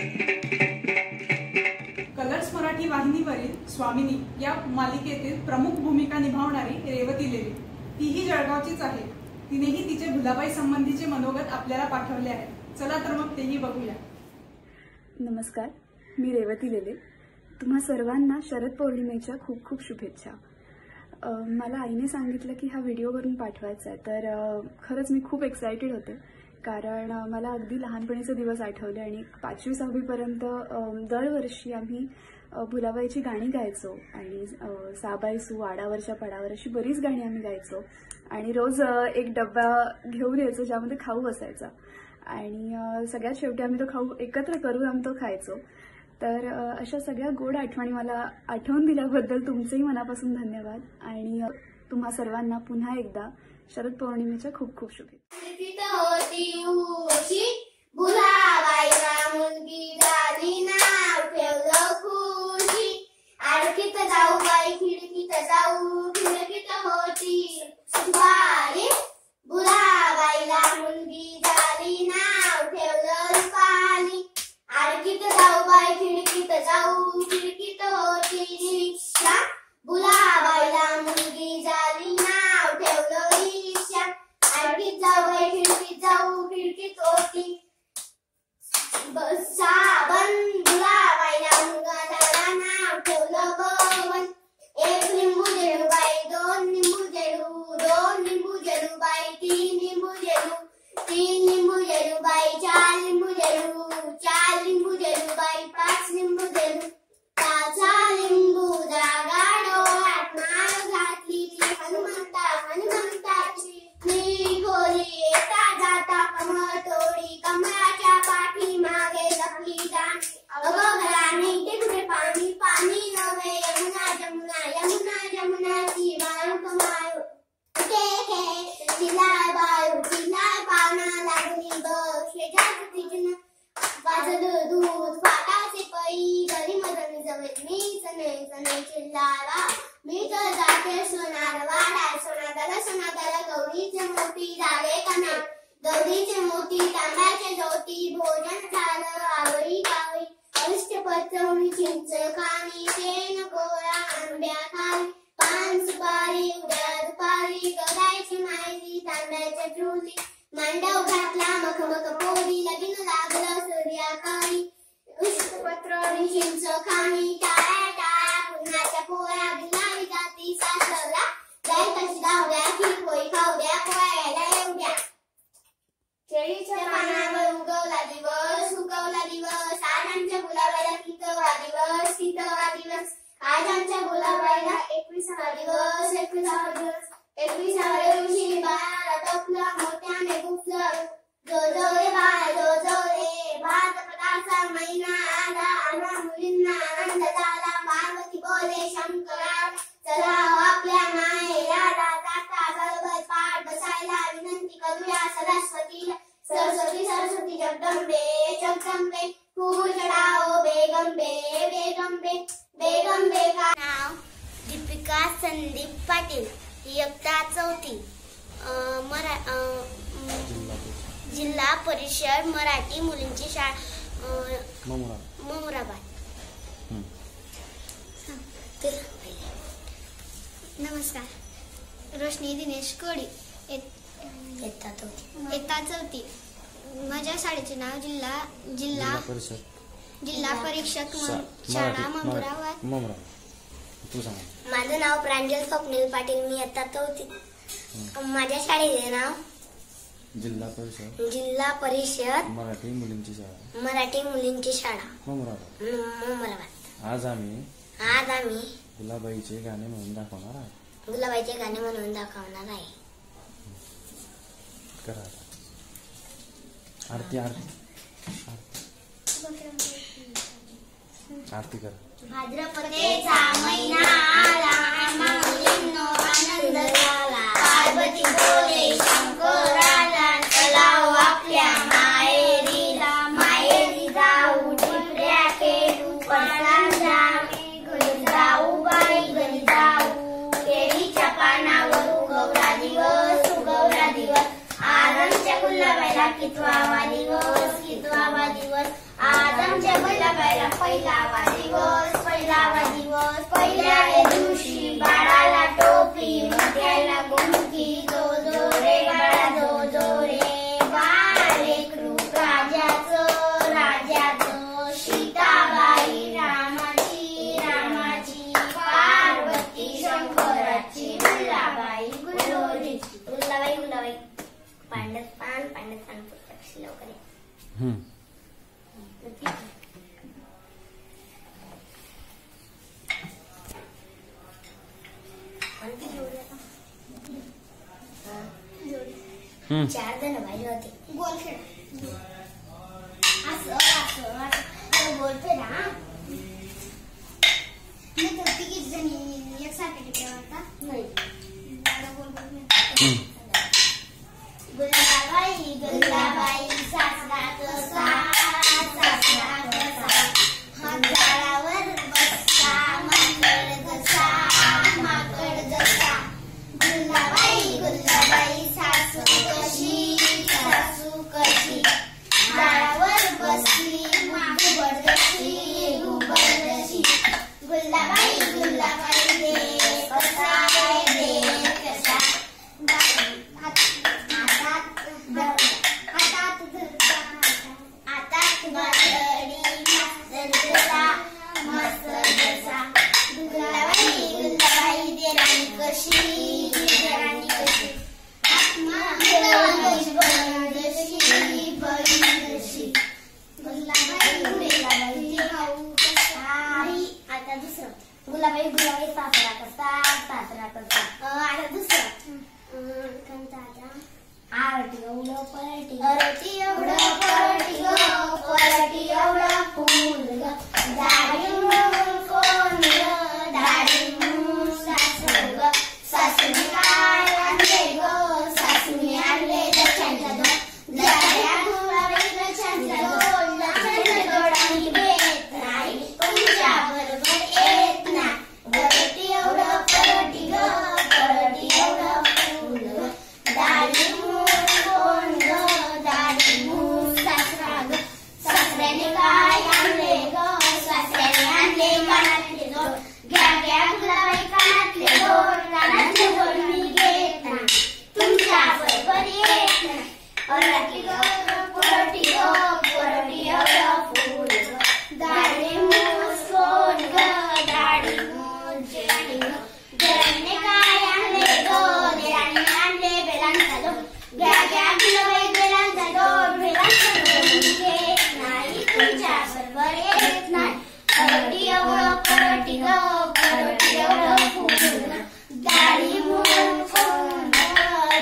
[SPEAKER 1] कलर्स मराठी वाहिनीवरील स्वामिनी या मालिकेतील प्रमुख भूमिका निभावणारी रेवती लेले तीही जळगावचीच आहे. तिनेही तिचे भुलाबाई संबंधीचे मनोगत आपल्याला पाठवले आहे. चला तर मग तेही बघूया.
[SPEAKER 17] नमस्कार, मी रेवती लेले. तुम्हा सर्वांना शरद पौर्णिमेच्या खूप खूप शुभेच्छा. मला आईने सांगितलं की हा व्हिडिओ करून पाठवायचा आहे, तर खरंच मी खूप एक्सायटेड होते, कारण मला अगदी लहानपणीचे दिवस आठवले आणि 5वी 6वीपर्यंत दरवर्षी आम्ही भुलाबाईची गाणी गायचो आणि साबाईसू वाडावरच्या पडावर अशी बरीच गाणी आम्ही गायचो आणि रोज एक डब्बा घेऊन यायचो ज्यामध्ये खाऊ असायचा आणि सगळ्यात शेवटी आम्ही तो खाऊ एकत्र करून आम्ही तो खायचो. तर अशा सगळ्या गोड आठवणी मला आठवून दिल्याबद्दल तुमचेही मनापासून धन्यवाद आणि तुम्हा सर्वांना पुन्हा एकदा शरद पौर्णिमेच्या खूप खूप शुभेच्छा.
[SPEAKER 9] भुलाबाईला मुलगी झाली नाव ठेवलं खुशी आणखीत जाऊ बाई खिडकीत जाऊ खिडकीत होती सुपारी भुलाबाईला मुलगी झाली नाव ठेवलं रुपाली आणखीत जाऊ बाई खिडकीत जाऊ खिडकीत होती रिक्षा भुलाबाईला मुलगी झाली नाव ठेवलं ईशा आणखीत जाऊ बाई खिडकीत जाऊ खिडकीत होती साबण भुलाबाईला मुलगा झाला नाव ठेवलं बबन एक लिंबू जेडू बाई दोन लिंबू जेडू बाई तीन लिंबू जेडू बाई चार लिंबू जेडू बाई 5 लिंबू जेडू 5 लिंबू जागा डोळ्यात माळ घातली ती हनुमंताची मी खोली येता जाता कमळ तोडी कमळाच्या पाठी मागे लपली जाणी अगं घराने तिकडे पाणी पाणी नव्हे यमुना ती वाळू कमाळू तिला पाना लागली बघ शेजारचं तिजन वाजलं दूध फाटाचे पै घरी मदन जवळ मी सने चिल्लाला मी तर जाते सोनार वाडा सोनादाला गौरीचे मोठी झाले कना गौरीचे मोठी तांब्याचे ज्योती भोजन झालं आवळी गावळी अष्ट पचवणी चिंच खाणी शेण गोळा आंब्या खाली पान सुपारी उद्या दुपारी गगायची मायरी तांब्याच्या चुली मांडव घातला मखमक पोरी लगीन लागलं सूर्याकाळी उष्टपत्र चिंच खाणी टाळ्या पुन्हाच्या पोळ्या बिलावी जाती सासरला जाय कशी धावड्या खीर पोळी खावड्या पोळ्याला एवढ्या केळीच्या पानावर उगवला दिवस आजांच्या गुलाबाला कितवा दिवस आजांच्या गुलाबाला 21वा दिवस 21वा दिवशी बाळाला टोपलं परिषद मराठी मुलींची शाळा ममुराबाद. नमस्कार. रोशनी दिनेश कोळी, इयत्ता 4. माझ्या शाळेचे नाव जिल्हा परिषद शाळा ममुराबाद. माझं नाव प्रांजल स्वप्नील पाटील, मी इयत्ता 4. माझ्या शाळेचे नाव जिल्हा परिषद मराठी मुलींची शाळा ममुराबाद.
[SPEAKER 18] आज आम्ही गुलाबाईचे गाणे म्हणून दाखवणार आहे. करा आरती करा.
[SPEAKER 9] भाद्रपदेचा महिना आला, मुलींनो आनंद झाला. पार्वती बोले शंकराला, चलाव आपल्या माहेरीला. माहेरी जाऊ टिपऱ्या खेळू, पडसाद घरी जाऊ बाई घरी जाऊ. केळीच्या पानावर उगवला दिवस. आज आमच्या गुलाबाईला कितवावा दिवस. आज आमच्या गुलाबाईला पहिलावा दिवस. पहिल्या दिवशी बाळाला टोपी, मोठ्याला गुंकी. जो रे बाळा जो रे बाळ. लेकरू राजाचं सीताबाई रामाची. पार्वती शंकराची. गुलाबाई पांडत पान पुस्तक लवकर. चार जण पाहिजे होते. गोल खेळ असं गोल फेरा. मी तर तिघी जणी एकसारखे टिकवता नाही. गुलाबाई सासरा कसा हाताळावर बसता. माकड जसा. गुलाबाई सासू कशी झाडावर बसली. घुबडशी गुलाबाई दे कसा कसा. हातात बाटली मास्तर जसा. गुलाबाई दे राणी कशी. आता दुसरं. गुलाबाई सासरा कसा. आता दुसरं. आरती एवढं पलटी एवढं फुल ग. दाढी म्हणून कोण ग. दाढी म्हणून सासू ग. सासूने काय आणले ग. सासूने आणले दशांच्या दोन. गुलाबाई दशांच्या दोन. आणि भेट नाही तुमच्या बरोबर येत नाही. पलटी एवढं पलटी ग. एवढं फुल ग. दाढी सासऱ्याने काय आणले ग. सासऱ्याने आणले कानातले दोन. घ्या गुलाबाई कानातले दोन. मी घेत नाही तुमच्या बरोबर येत नाही. पलटी ग पलटी एवढं फुल ग. दाढी मूस कोण ग. दाढी मूस जेराणी ग. जेराणीने काय आणले ग. जेराणी आणले बेलांचा दोन. घ्या गुलाबाई बेलांचा दोन. घेत नाही तुमच्या बरोबर येत नाही. पलटी एवढं फुल ग. दाढी मूस कोण ग.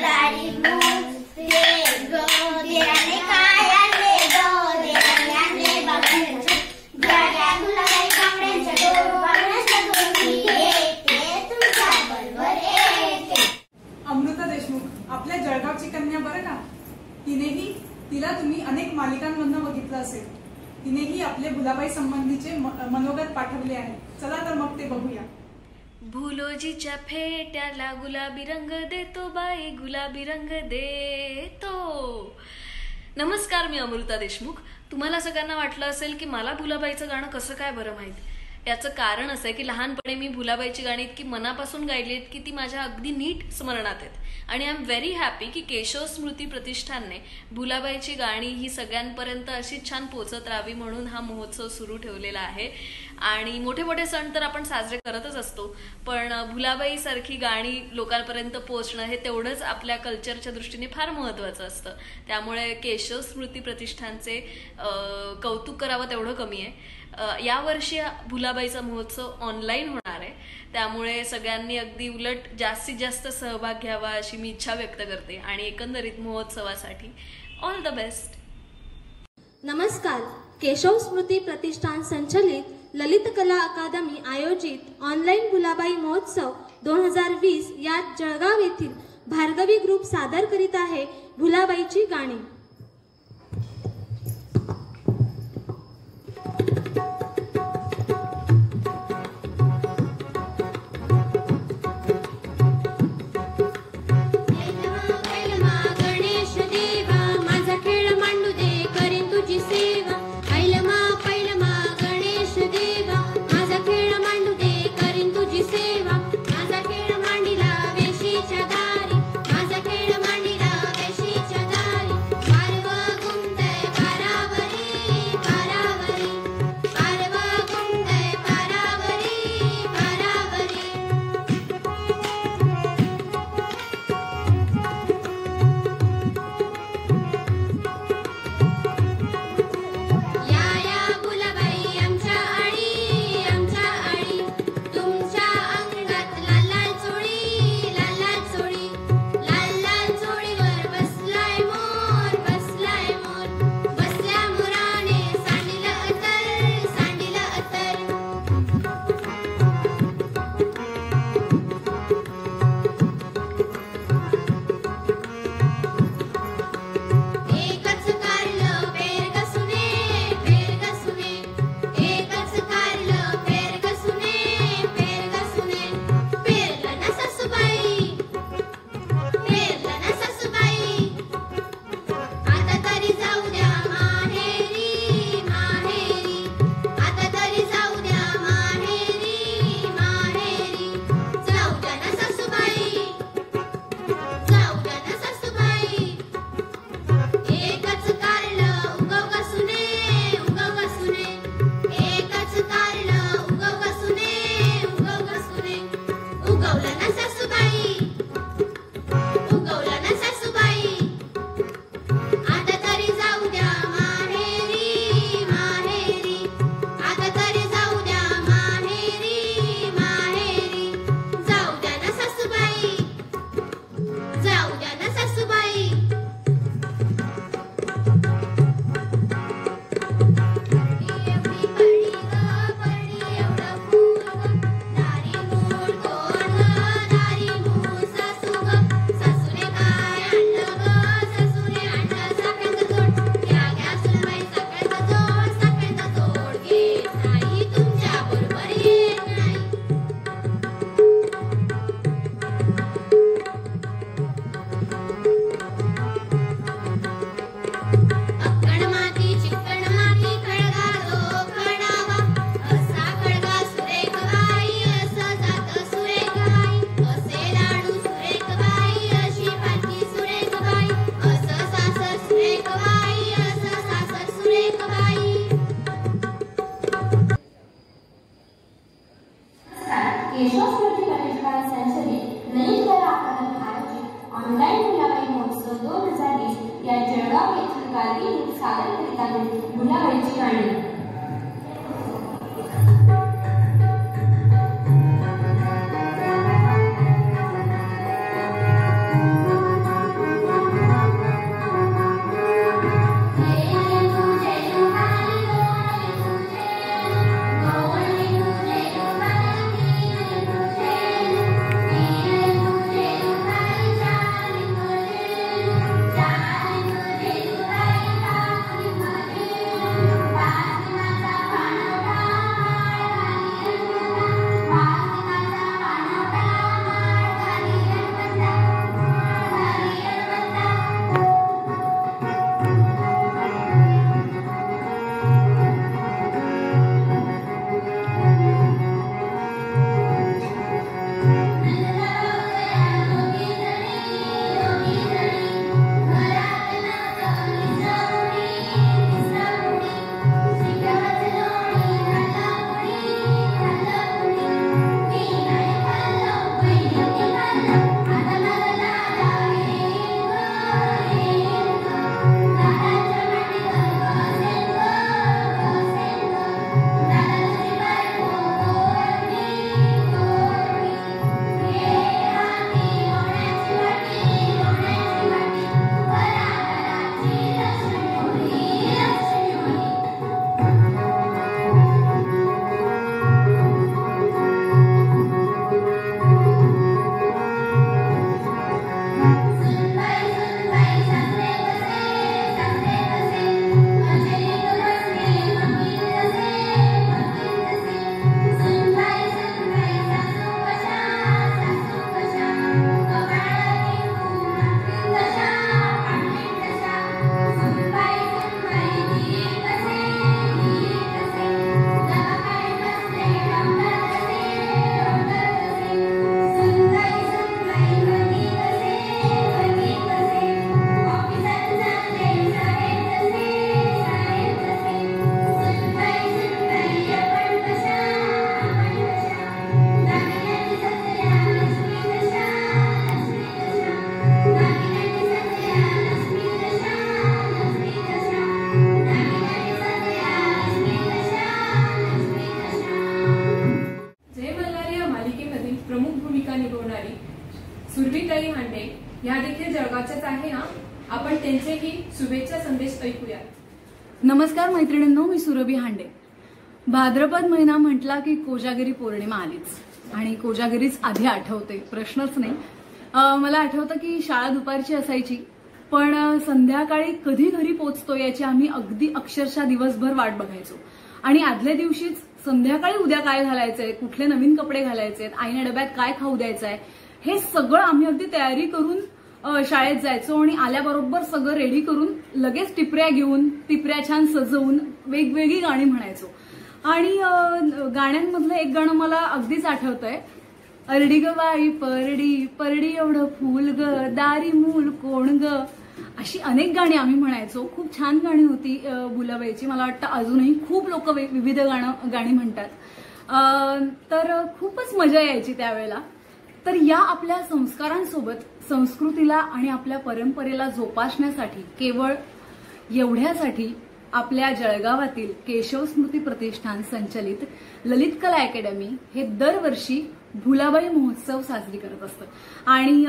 [SPEAKER 9] दाढी मूस दे ग. देराने काय आणले ग. देराने आणले बाबड्यांच्या. घ्या गुलाबाई बाबड्यांच्या दोन. बाबड्यांच्या दोन. मी येते तुमच्या बरोबर येते.
[SPEAKER 1] अमृता देशमुख आपल्या जळगावची कन्या बरं का. तिला तुम्ही अनेक मालिकांमधून बघितलं असेल. तिनेही आपले भुलाबाई संबंधीचे मनोगत पाठवले आहे. चला तर मग ते बघूया.
[SPEAKER 19] भुलोजीच्या फेट्याला गुलाबी रंग देतो बाई. गुलाबी रंग देतो.
[SPEAKER 20] नमस्कार, मी अमृता देशमुख. तुम्हाला सगळ्यांना वाटलं असेल की मला भुलाबाईचं गाणं कसं काय बरं माहीत. याचं कारण असं आहे की लहानपणी मी भुलाबाईची गाणी इतकी मनापासून गायली आहेत की ती माझ्या अगदी नीट स्मरणात आहेत. आणि आय एम व्हेरी हॅपी की केशव स्मृती प्रतिष्ठानने भुलाबाईची गाणी ही सगळ्यांपर्यंत अशी छान पोचत राहावी म्हणून हा महोत्सव सुरू ठेवलेला आहे. आणि मोठे मोठे सण तर आपण साजरे करतच असतो, पण भुलाबाई सारखी गाणी लोकांपर्यंत पोहोचणं हे तेवढंच आपल्या कल्चरच्या दृष्टीने फार महत्त्वाचं असतं. त्यामुळे केशव स्मृती प्रतिष्ठानचे कौतुक करावं तेवढं कमी आहे. यावर्षी भुलाबाईचा महोत्सव ऑनलाईन होणार आहे, त्यामुळे सगळ्यांनी अगदी उलट जास्तीत जास्त सहभाग घ्यावा अशी मी इच्छा व्यक्त करते. आणि एकंदरीत महोत्सवासाठी ऑल द बेस्ट.
[SPEAKER 21] नमस्कार. केशव स्मृती प्रतिष्ठान संचलित ललित कला अकादमी आयोजित ऑनलाईन भुलाबाई महोत्सव 2020 यात जळगाव येथील भार्गवी ग्रुप सादर करीत आहे भुलाबाईची गाणी.
[SPEAKER 9] Bye.
[SPEAKER 4] नावाचेच आहे ना. आपण त्यांचेही शुभेच्छा संदेश ऐकूया.
[SPEAKER 2] नमस्कार मैत्रिणींनो, मी सुरभी हांडे. भाद्रपद महिना म्हटला की कोजागिरी पौर्णिमा आलीच आणि कोजागिरीच आधी आठवते, प्रश्नच नाही. मला आठवतं की शाळा दुपारची असायची, पण संध्याकाळी कधी घरी पोचतो याची आम्ही अगदी अक्षरशः दिवसभर वाट बघायचो. आणि आदल्या दिवशीच संध्याकाळी उद्या काय घालायचंय, कुठले नवीन कपडे घालायचेत, आईने डब्यात काय खाऊ द्यायचंय, हे सगळं आम्ही अगदी तयारी करून शाळेत जायचो. आणि आल्याबरोबर सगळं रेडी करून लगेच टिपऱ्या घेऊन, टिपऱ्या छान सजवून वेगवेगळी गाणी म्हणायचो. आणि गाण्यांमधलं एक गाणं मला अगदीच आठवतंय, अरडी ग बाई परडी, परडी एवढं फूल ग, दारी मूल कोण ग. अशी अनेक गाणी आम्ही म्हणायचो. खूप छान गाणी होती भुलाबाईची. मला वाटतं अजूनही खूप लोक विविध गाणी म्हणतात. तर खूपच मजा यायची त्यावेळेला. तर या आपल्या संस्कारांसोबत संस्कृतीला आणि आपल्या परंपरेला जोपासण्यासाठी, केवळ एवढ्यासाठी आपल्या जळगावातील केशव स्मृती प्रतिष्ठान संचलित ललित कला अकॅडमी हे दरवर्षी भुलाबाई महोत्सव साजरी करत असतं. आणि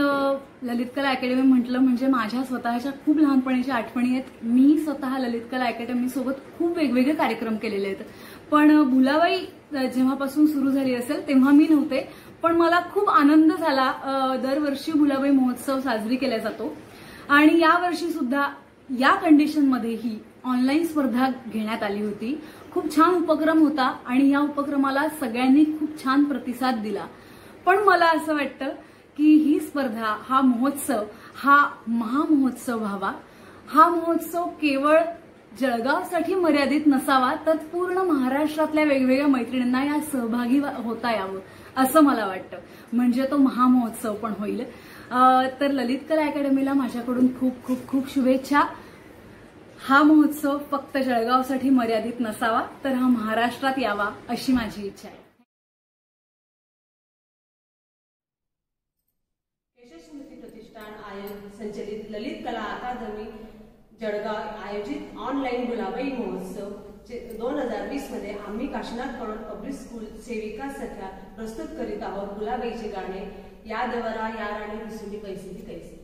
[SPEAKER 2] ललित कला अकॅडमी म्हटलं म्हणजे माझ्या स्वतःच्या खूप लहानपणीच्या आठवणी आहेत. मी स्वतः ललित कला अकॅडमी सोबत खूप वेगवेगळे कार्यक्रम केलेले आहेत. पण भुलाबाई जेव्हापासून सुरू झाली असेल तेव्हा मी नव्हते, पण मला खूप आनंद झाला. दरवर्षी भुलाबाई महोत्सव साजरी केला जातो आणि यावर्षी सुद्धा या कंडिशनमध्येही ऑनलाईन स्पर्धा घेण्यात आली होती. खूप छान उपक्रम होता आणि या उपक्रमाला सगळ्यांनी खूप छान प्रतिसाद दिला. पण मला असं वाटतं की ही स्पर्धा, हा महोत्सव, हा महामहोत्सव व्हावा. हा महोत्सव केवळ जळगावसाठी मर्यादित नसावा, तर पूर्ण महाराष्ट्रातल्या वेगवेगळ्या मैत्रिणींना या सहभागी होता यावं असं मला वाटतं. म्हणजे तो महामहोत्सव पण होईल. तर ललित कला अकॅडमीला माझ्याकडून खूप खूप खूप शुभेच्छा. हा महोत्सव फक्त जळगावसाठी मर्यादित नसावा, तर हा महाराष्ट्रात यावा अशी माझी इच्छा आहे.
[SPEAKER 22] केशव स्मृती प्रतिष्ठान संचलित ललित कला अकादमी जळगाव आयोजित ऑनलाईन भुलाबाई महोत्सव 2020 मध्ये आम्ही काशीनाथ करोड पब्लिक स्कूल सेविका सख्या प्रस्तुत करीत आहोत भुलाबाईचे गाणे, याद वरा यार आणि विसुली कैसी ती कैसी.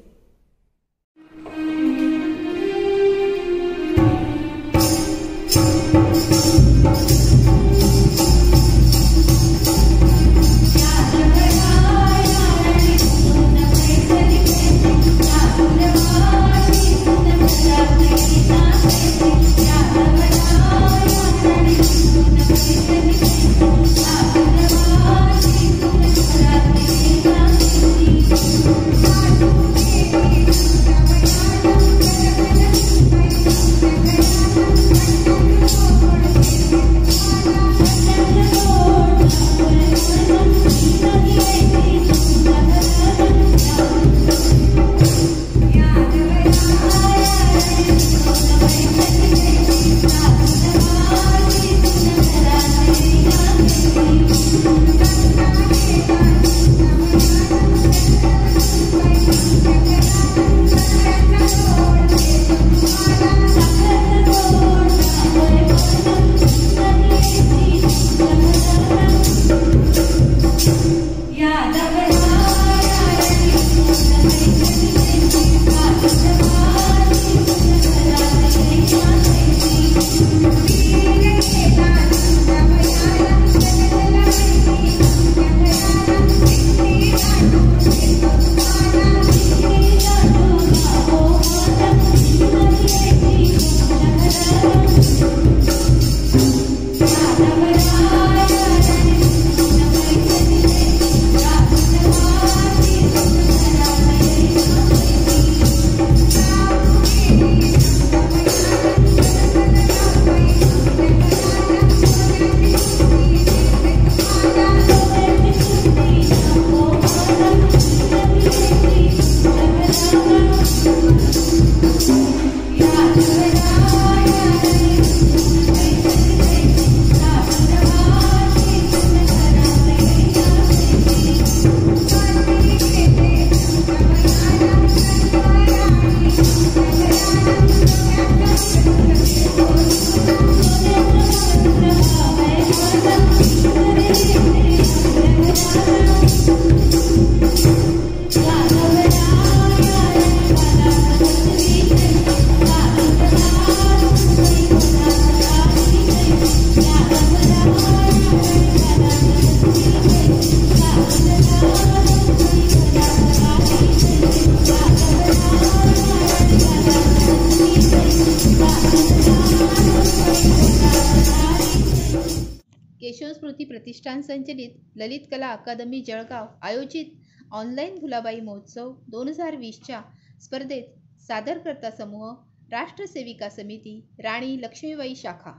[SPEAKER 5] केशव स्मृती प्रतिष्ठान संचलित ललित कला अकादमी जळगाव आयोजित ऑनलाईन भुलाबाई महोत्सव 2020च्या स्पर्धेत सादरकर्ता समूह राष्ट्रसेविका समिती राणी लक्ष्मीबाई शाखा.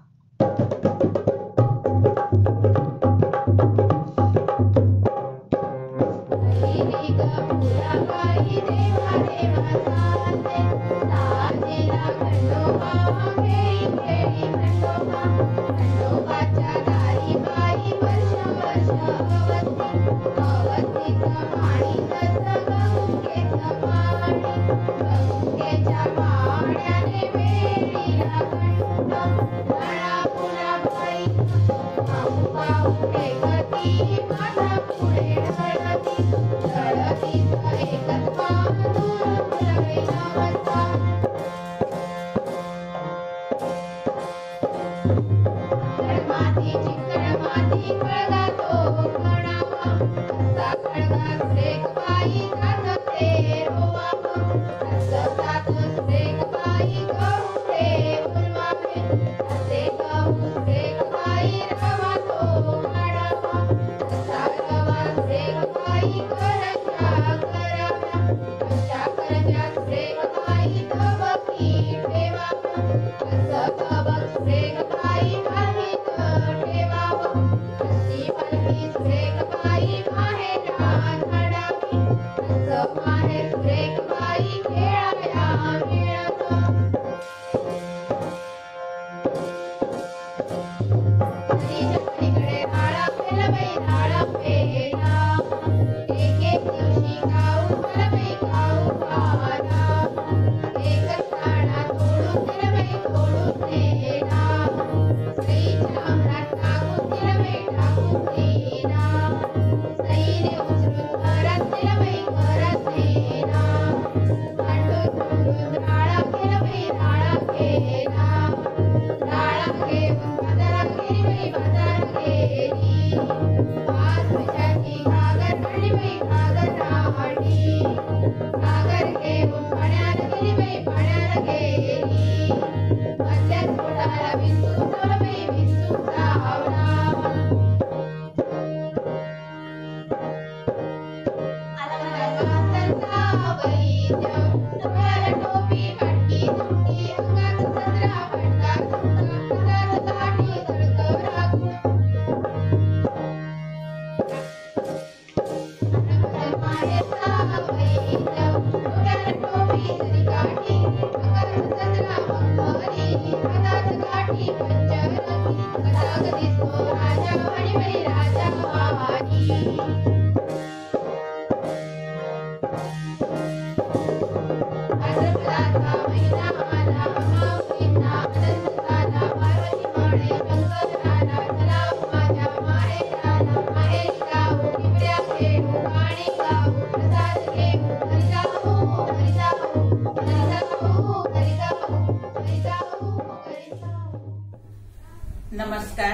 [SPEAKER 3] नमस्कार,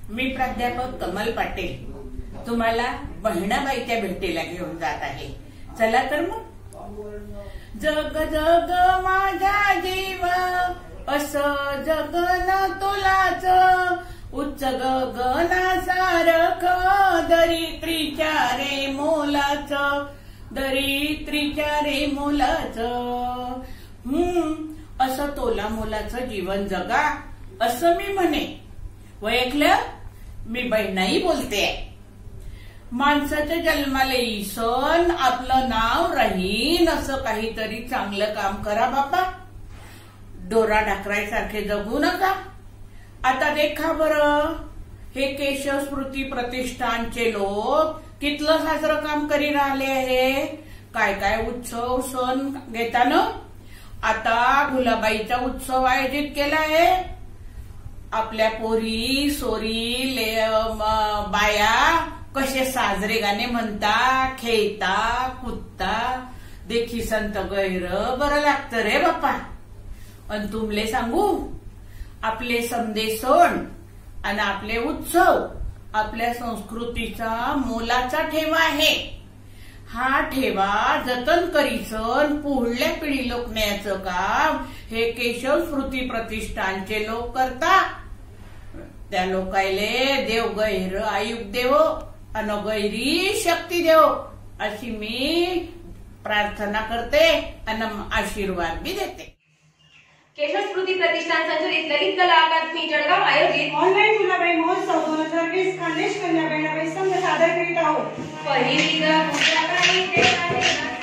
[SPEAKER 3] मी प्राध्यापक कमल पाटील तुम्हाला बहिणाबाईच्या भेटीला घेऊन जात आहे. चला तर मग. जग जग माझा जीव असं जगन तुलाच उच्च गगना सारख दरित्रीच्या रे मोलाच दरित्रीच्या रे मोलाच असं तोला मोलाचं जीवन जगा असं मी म्हणे. ऐकलं, मी बहिणाई बोलते. माणसाच्या जन्माला ईसन आपलं नाव राहीन असं काहीतरी चांगलं काम करा बापा. डोरा ढाकरायसारखे जगू नका. आता देखा बरं, हे केशव स्मृती प्रतिष्ठानचे लोक कितलं साजरं काम करी राहिले आहे. काय काय उत्सव सण घेताना. आता भुलाबाईचा उत्सव आयोजित केला आहे. आपल्या पोरी सोरी बाया कसे साजरे गाणे म्हणता, खेळता, कुदता, देखी संत गैर बरं लागतं रे बाप्पा. आणि तुमले सांगू, आपले समदे सण आणि आपले उत्सव आपल्या संस्कृतीचा मोलाचा ठेवा आहे. हा ठेवा जतन करीसन पुढल्या पिढी लोकण्याचं काम हे केशव स्मृती प्रतिष्ठानचे लोक करतात. त्या लोकायले देव गैर आयुक देव अन गैरी शक्ती देव अशी मी प्रार्थना करते आणि आशीर्वाद बी देते.
[SPEAKER 4] केशव स्मृती प्रतिष्ठान संचलित ललित कला अकादमी जळगाव आयोजित
[SPEAKER 1] ऑनलाईन फुलाबाई महोत्सव 2020 खानदेश कन्या बहिणाबाई संघ सादर करीत आहोत.
[SPEAKER 4] पहिली ग मुद्राबाई देवाने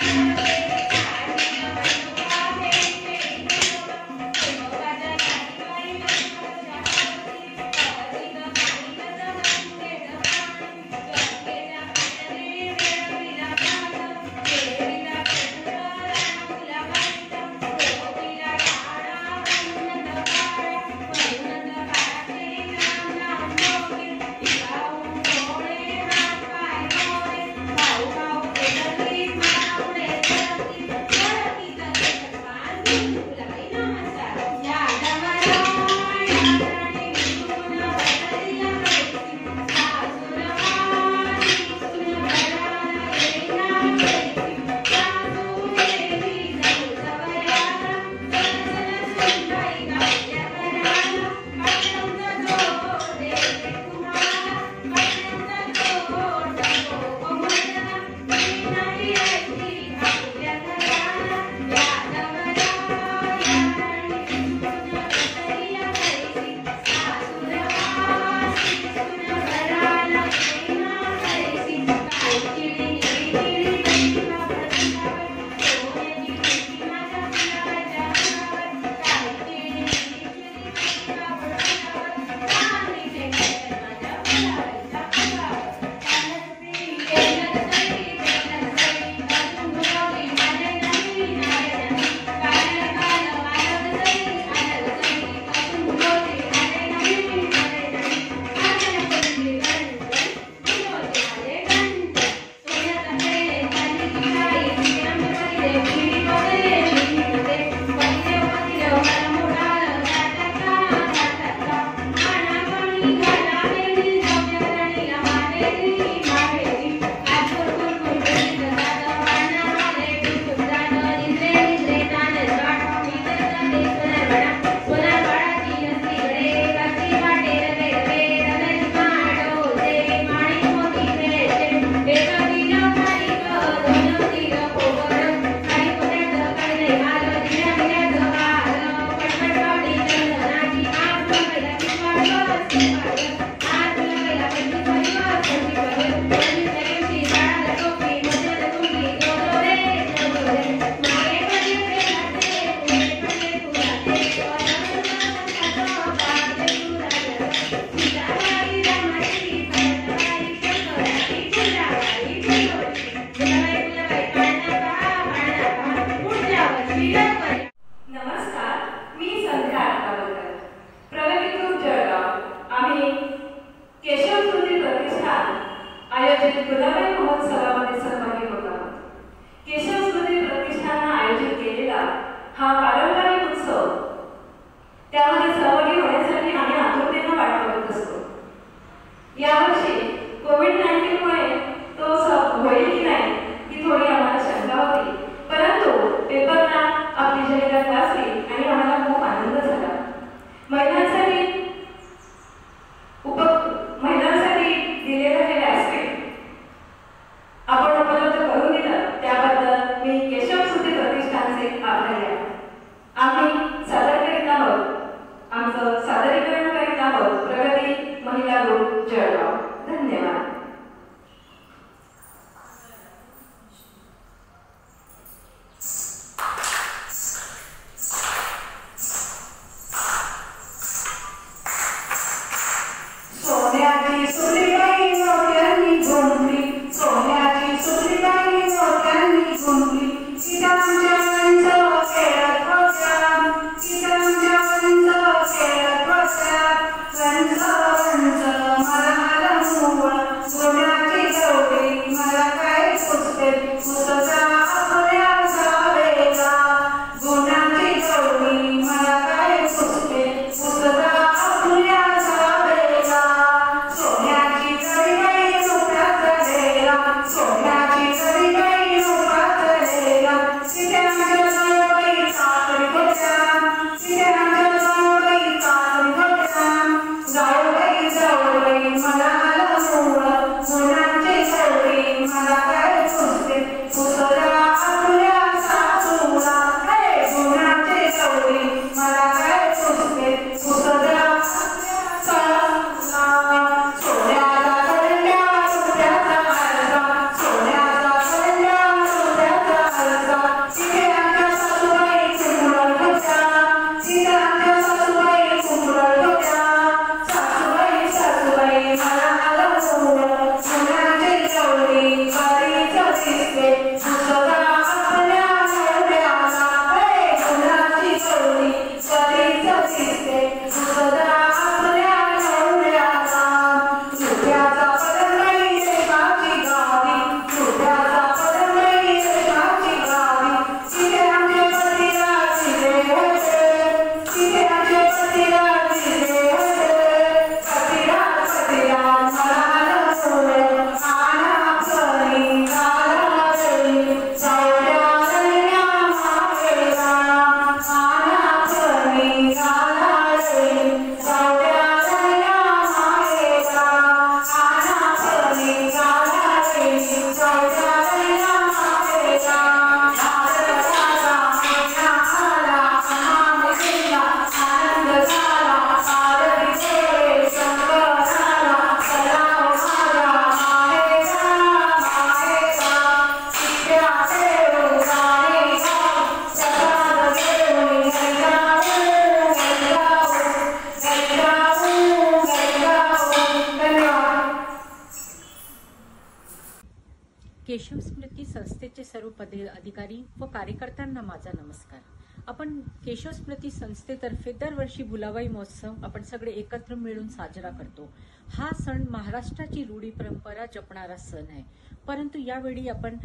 [SPEAKER 6] केशव स्मृती संस्थेचे सर्व अधिकारी व कार्यकर्त्यांना माझा नमस्कार. आपण केशव स्मृती संस्थेतर्फे दरवर्षी भुलाबाई महोत्सव आपण सगळे एकत्र मिळून साजरा करतो. हा सण महाराष्ट्राची रूढी परंपरा जपणारा सण आहे. परंतु यावेळी आपण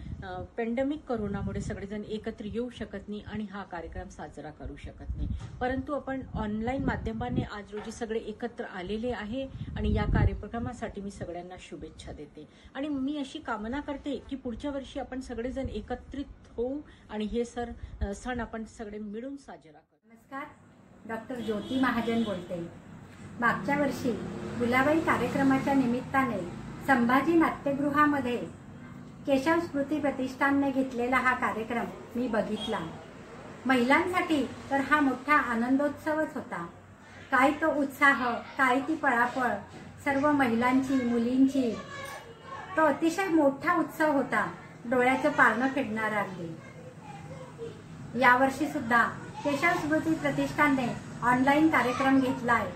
[SPEAKER 6] पॅन्डेमिक कोरोनामुळे सगळेजण एकत्र येऊ शकत नाही आणि हा कार्यक्रम साजरा करू शकत नाही. परंतु आपण ऑनलाईन माध्यमाने आज रोजी सगळे एकत्र आलेले आहे आणि या कार्यक्रमासाठी मी सगळ्यांना शुभेच्छा देते. आणि मी अशी कामना करते की पुढच्या वर्षी आपण सगळेजण एकत्रित होऊ आणि हे सण आपण सगळे मिळून साजरा करू.
[SPEAKER 7] नमस्कार, डॉक्टर ज्योती महाजन बोलते. मागच्या वर्षी भुलाबाई कार्यक्रमाच्या निमित्ताने संभाजी नाट्यगृहामध्ये केशव स्मृती प्रतिष्ठानने घेतलेला हा कार्यक्रम मी बघितला. महिलांसाठी तर हा मोठा आनंदोत्सवच होता. काय तो उत्साह, काय ती पळापळ, सर्व महिलांची, मुलींची. तो अतिशय मोठा उत्सव होता, डोळ्याचं पारणं फेडणारा अगदी. यावर्षी सुद्धा केशव स्मृती प्रतिष्ठानने ऑनलाईन कार्यक्रम घेतला आहे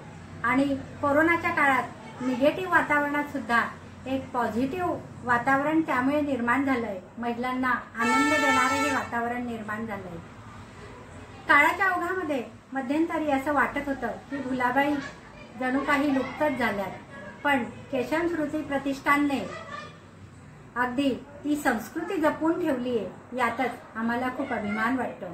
[SPEAKER 7] आणि कोरोनाच्या काळात निगेटिव्ह वातावरणात सुद्धा एक पॉझिटिव्ह वातावरण त्यामुळे निर्माण झालंय. महिलांना आनंद देणारे हे वातावरण निर्माण झालंय. काळाच्या ओघामध्ये मध्यंतरी असं वाटत होतं की भुलाबाई जणू काही लुप्तच झाल्यात, पण केशव स्मृती प्रतिष्ठानने अगदी ती संस्कृती जपून ठेवली आहे, यातच आम्हाला खूप अभिमान वाटतो.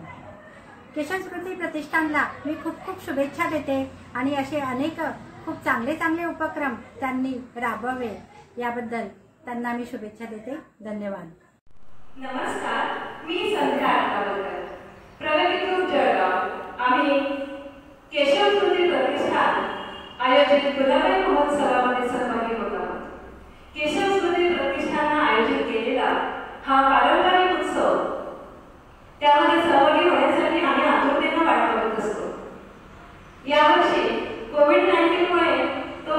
[SPEAKER 7] केशव स्मृती प्रतिष्ठानला मी खूप खूप शुभेच्छा देते आणि असे अनेक खूप चांगले चांगले उपक्रम त्यांनी राबवावे याबद्दल त्यांना मी शुभेच्छा देते. धन्यवाद.
[SPEAKER 23] नमस्कार, मी संध्या आटगावकर, प्रगती ग्रुप जळगाव. आम्ही केशव स्मृती प्रतिष्ठान आयोजित भुलाबाई महोत्सवामध्ये सहभागी होत आहोत. केशव स्मृती प्रतिष्ठानाने आयोजित केलेला हा पारंपरिक उत्सव, त्यामध्ये सहभागी होण्यासाठी आम्ही आतुरतेने वाट बघत असतो. यावर्षी कोविड-19 मुळे तो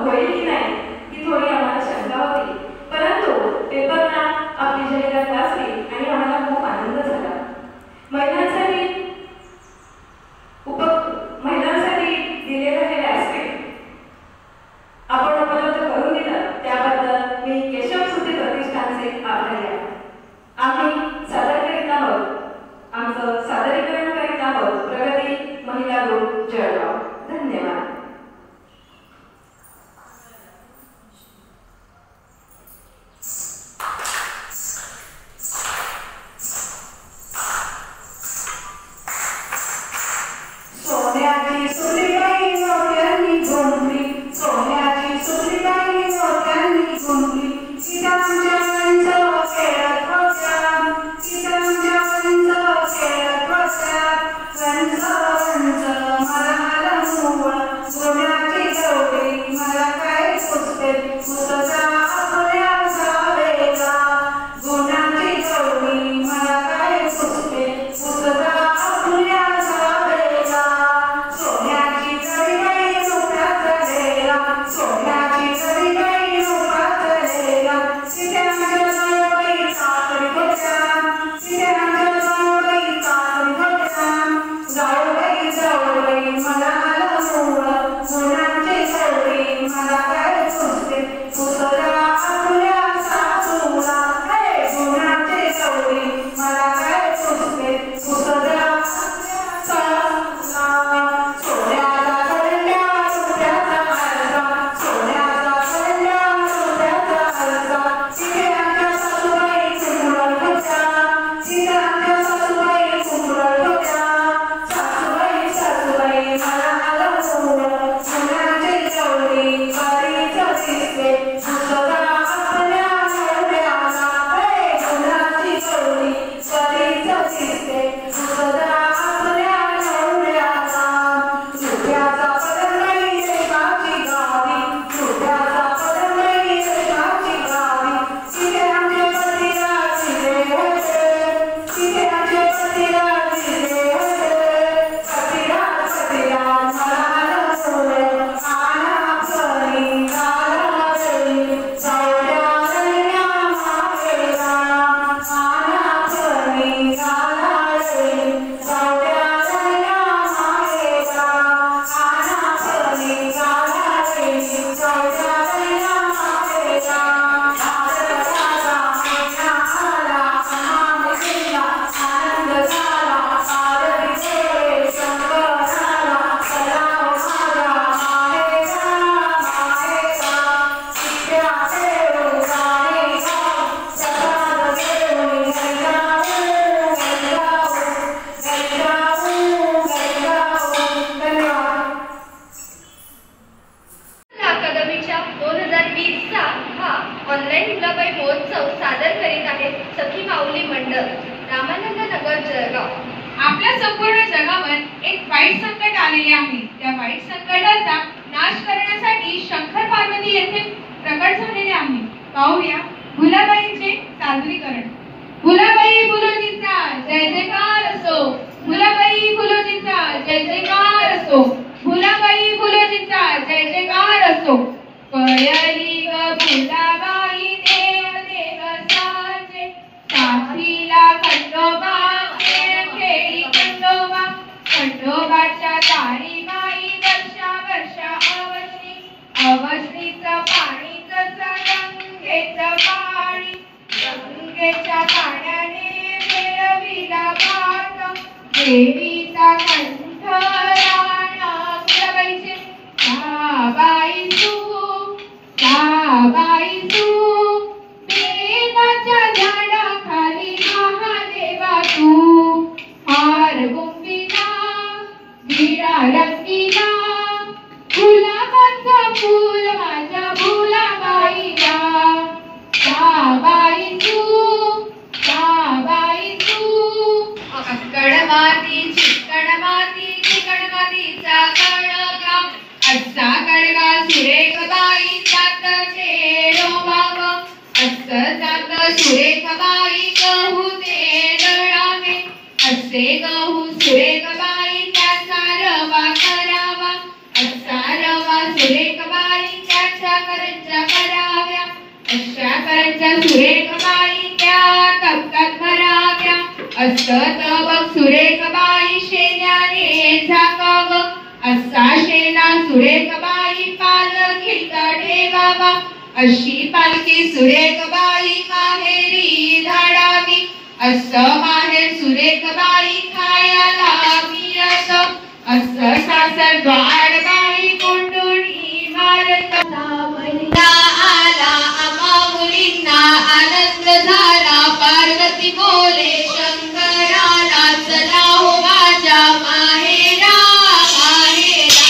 [SPEAKER 23] होईल की नाही ही थोडी आम्हाला शंका होती, परंतु पेपरला आपली जाहिरात वाचली आणि आम्हाला खूप आनंद झाला. महिलांसाठी दिलेलं हे व्यासपीठ आपण उपलब्ध करून दिलं, त्याबद्दल मी केशव स्मृती प्रतिष्ठानचे आभारी आहे. आम्ही सादर करीत आहोत आमचं
[SPEAKER 8] वाईट संकट आलेले आहे. त्या वाईट संकटाचा नाश करण्यासाठी शंकर पार्वती येथे प्रकट झालेले आहे. पाहूया भुलाबाईंचे सादरीकरण. भुलाबाई फुलोजीचा जय जयकार असो. भुलाबाई फुलोजीचा जय जयकार असो. भुलाबाई फुलोजीचा जय जयकार असो. पयली ग भुलाबाई देव देव साजे साथीला खंडोबा खेळी खंडोबा. खंडोबाच्या दारी बाई वर्षा वर्षा अवसनी. अवसनीचं पाणी जसं गंगेचं पाणी. गंगेच्या पाण्याने मिळविला भात. देवीचा कंठ राणा भुलाबाईचे साबाई तू साबाई तू. बेलाच्या झाडाखाली महादेवा तू. हार गुंबीला विडा रंगीला गुलाबाचं फूल माझ्या भुलाबाईला. साबाई तू साबाई तू. अक्कड माती चिकण माती चिकण मातीचा कणगा. असा कडगा सुरेख बाई जात रोबाग. असं जात सुरेख बाई गहू ते दळावे. असे गहू सुरेख बाई त्याचा रवा करावा. असा रवा सुरेख बाई त्याच्या करंजा कराव्या. अशा करंजा सुरेख बाई त्या तबकात भराव्या. असं तबक सुरेख बाई शेण्याने झाकावं. असा शेणा सुरेख बाई पालखीत ठेवावा. अशी पालखी सुरेख बाई माहेरी धाडावी. असं माहेर सुरेख बाई खायला मिळत. असं सासर द्वार बाई कोंडुणी मारत. महिना आला आम्हा मुलींना आनंद झाला. पार्वती बोले शंकराला चला हो माझ्या माहेरा माहेरा.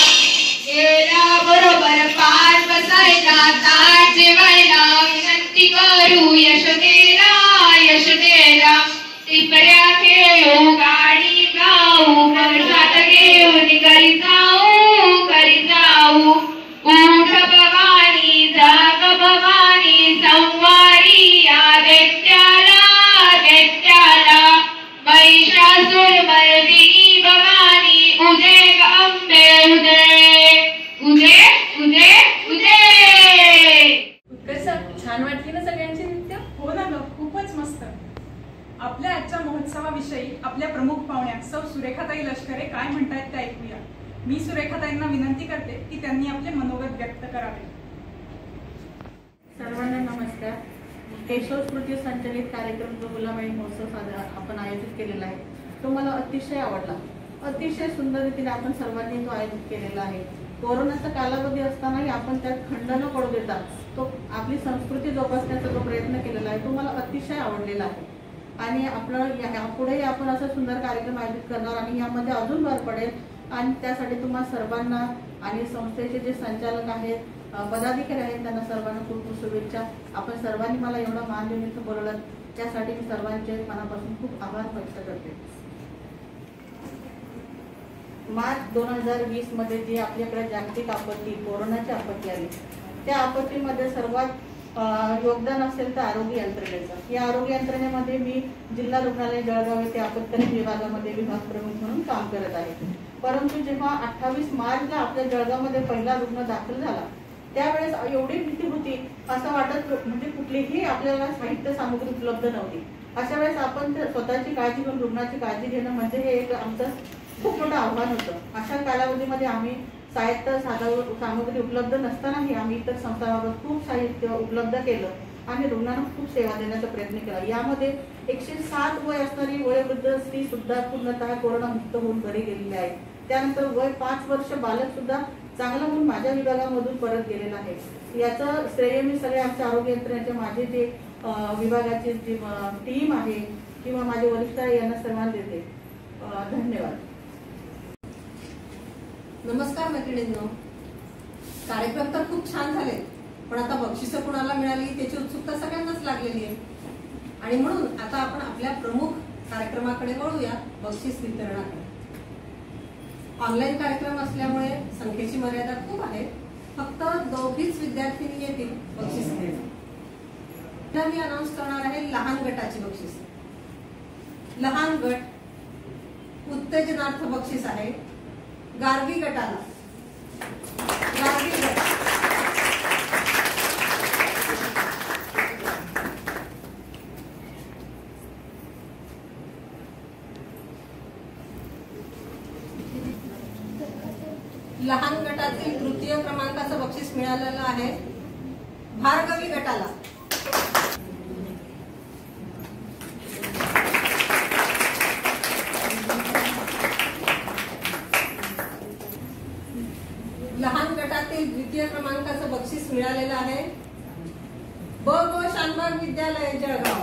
[SPEAKER 8] गेला बरोबर पार बसायला ताट जेवायला. विनंती करू यशोदेला यशोदेला. टिपऱ्या खेळू गाडी गाऊ वर्षात घेऊन घरी जाऊ घरी जाऊ. उठ भवानी जाग भवानी संवारी या दैत्याला दैत्याला. महिषासुर मर्दिनी भवानी उदे ग अंबे उदे उदे उदे उदे.
[SPEAKER 4] कसं छान वाटली ना सगळ्यांची नृत्य?
[SPEAKER 1] हो ना ग, खूपच मस्त. आपल्या आजच्या महोत्सवाविषयी आपल्या प्रमुख पाहुण्या सौ सुरेखाताई लष्करे काय म्हणतायत ते ऐकूया. मी सुरेखाताईंना विनंती करते की त्यांनी आपले मनोगत व्यक्त करावे.
[SPEAKER 10] सर्वांना नमस्कार. केशव स्मृती संचलित कार्यक्रम जो भुलाबाई महोत्सव आपण आयोजित केलेला आहे तो मला अतिशय आवडला. अतिशय सुंदर रीतीने आपण सर्वांनी तो आयोजित केलेला आहे. कोरोनाचा कालावधी असतानाही आपण त्यात खंड न पडू देता तो आपली संस्कृती जोपासण्याचा जो प्रयत्न केलेला आहे तो मला अतिशय आवडलेला आहे. आणि आपलं यापुढेही आपण असा सुंदर कार्यक्रम आयोजित करणार आणि यामध्ये अजून भर पडेल. आणि त्यासाठी तुम्हाला सर्वांना आणि संस्थेचे जे संचालक आहेत पदाधिकारी आहेत त्यांना सर्वांना खूप खूप शुभेच्छा. आपण सर्वांनी मला एवढा मान देऊन इथं बोलवलं त्यासाठी मी सर्वांचे मनापासून खूप आभार व्यक्त करते. मार्च 2020 मध्ये जी आपल्याकडे जागतिक आपत्ती कोरोनाची आपत्ती आली त्या आपत्तीमध्ये सर्वात योगदान असेल तर आरोग्य यंत्रणेचं. या आरोग्य यंत्रणेमध्ये मी जिल्हा रुग्णालय जळगाव येथे आपत्कालीन विभागामध्ये विभाग प्रमुख म्हणून काम करत आहे. परंतु जेव्हा 28 मार्चला आपल्या जळगावमध्ये पहिला रुग्ण दाखल झाला त्यावेळेस एवढी भीती होती असं वाटत म्हणजे कुठलीही आपल्याला साहित्य सामग्री उपलब्ध नव्हती. अशा वेळेस आपण स्वतःची काळजी घेऊन रुग्णाची काळजी घेणं म्हणजे हे एक आमचं खूप मोठं आव्हान होतं. अशा कालावधीमध्ये आम्ही साहित्य सामग्री उपलब्ध नसतानाही आम्ही इतर संस्थांबाबत खूप साहित्य उपलब्ध केलं आणि रुग्णांना खूप सेवा देण्याचा प्रयत्न केला. यामध्ये 107 वय असणारी वयोवृद्ध स्त्री सुद्धा पूर्णतः कोरोनामुक्त होऊन घरी गेलेली आहे. त्यानंतर वय 5 वर्ष बालक सुद्धा चांगलं म्हणून माझ्या विभागामधून परत गेलेलं आहे. याचं श्रेय मी सगळे आमच्या आरोग्य यंत्रणेचे माझे जे विभागाची जी टीम आहे किंवा माझे वरिष्ठ यांना सर्वांना देते. धन्यवाद.
[SPEAKER 11] नमस्कार मैत्रिणींनो. कार्यक्रम तर खूप छान झाले पण आता बक्षिसं कुणाला मिळाली त्याची उत्सुकता सगळ्यांनाच लागलेली आहे आणि म्हणून आता आपण आपल्या प्रमुख कार्यक्रमाकडे वळूया, बक्षीस वितरणाकडे. ऑनलाईन कार्यक्रम असल्यामुळे संख्येची मर्यादा खूप आहे. फक्त 2घीच विद्यार्थिनी येतील बक्षीस घ्यायला. मी अनाऊन्स करणार आहे लहान गटाची बक्षीस. लहान गट उत्तेजनार्थ बक्षीस आहे. गारवी गटाला लहान गटातील तृतीय क्रमांकाचं बक्षीस मिळालेलं आहे भार्गवी गटाला. लहान गटातील द्वितीय क्रमांकाचं बक्षीस मिळालेलं आहे ब शानबाग विद्यालय जळगाव.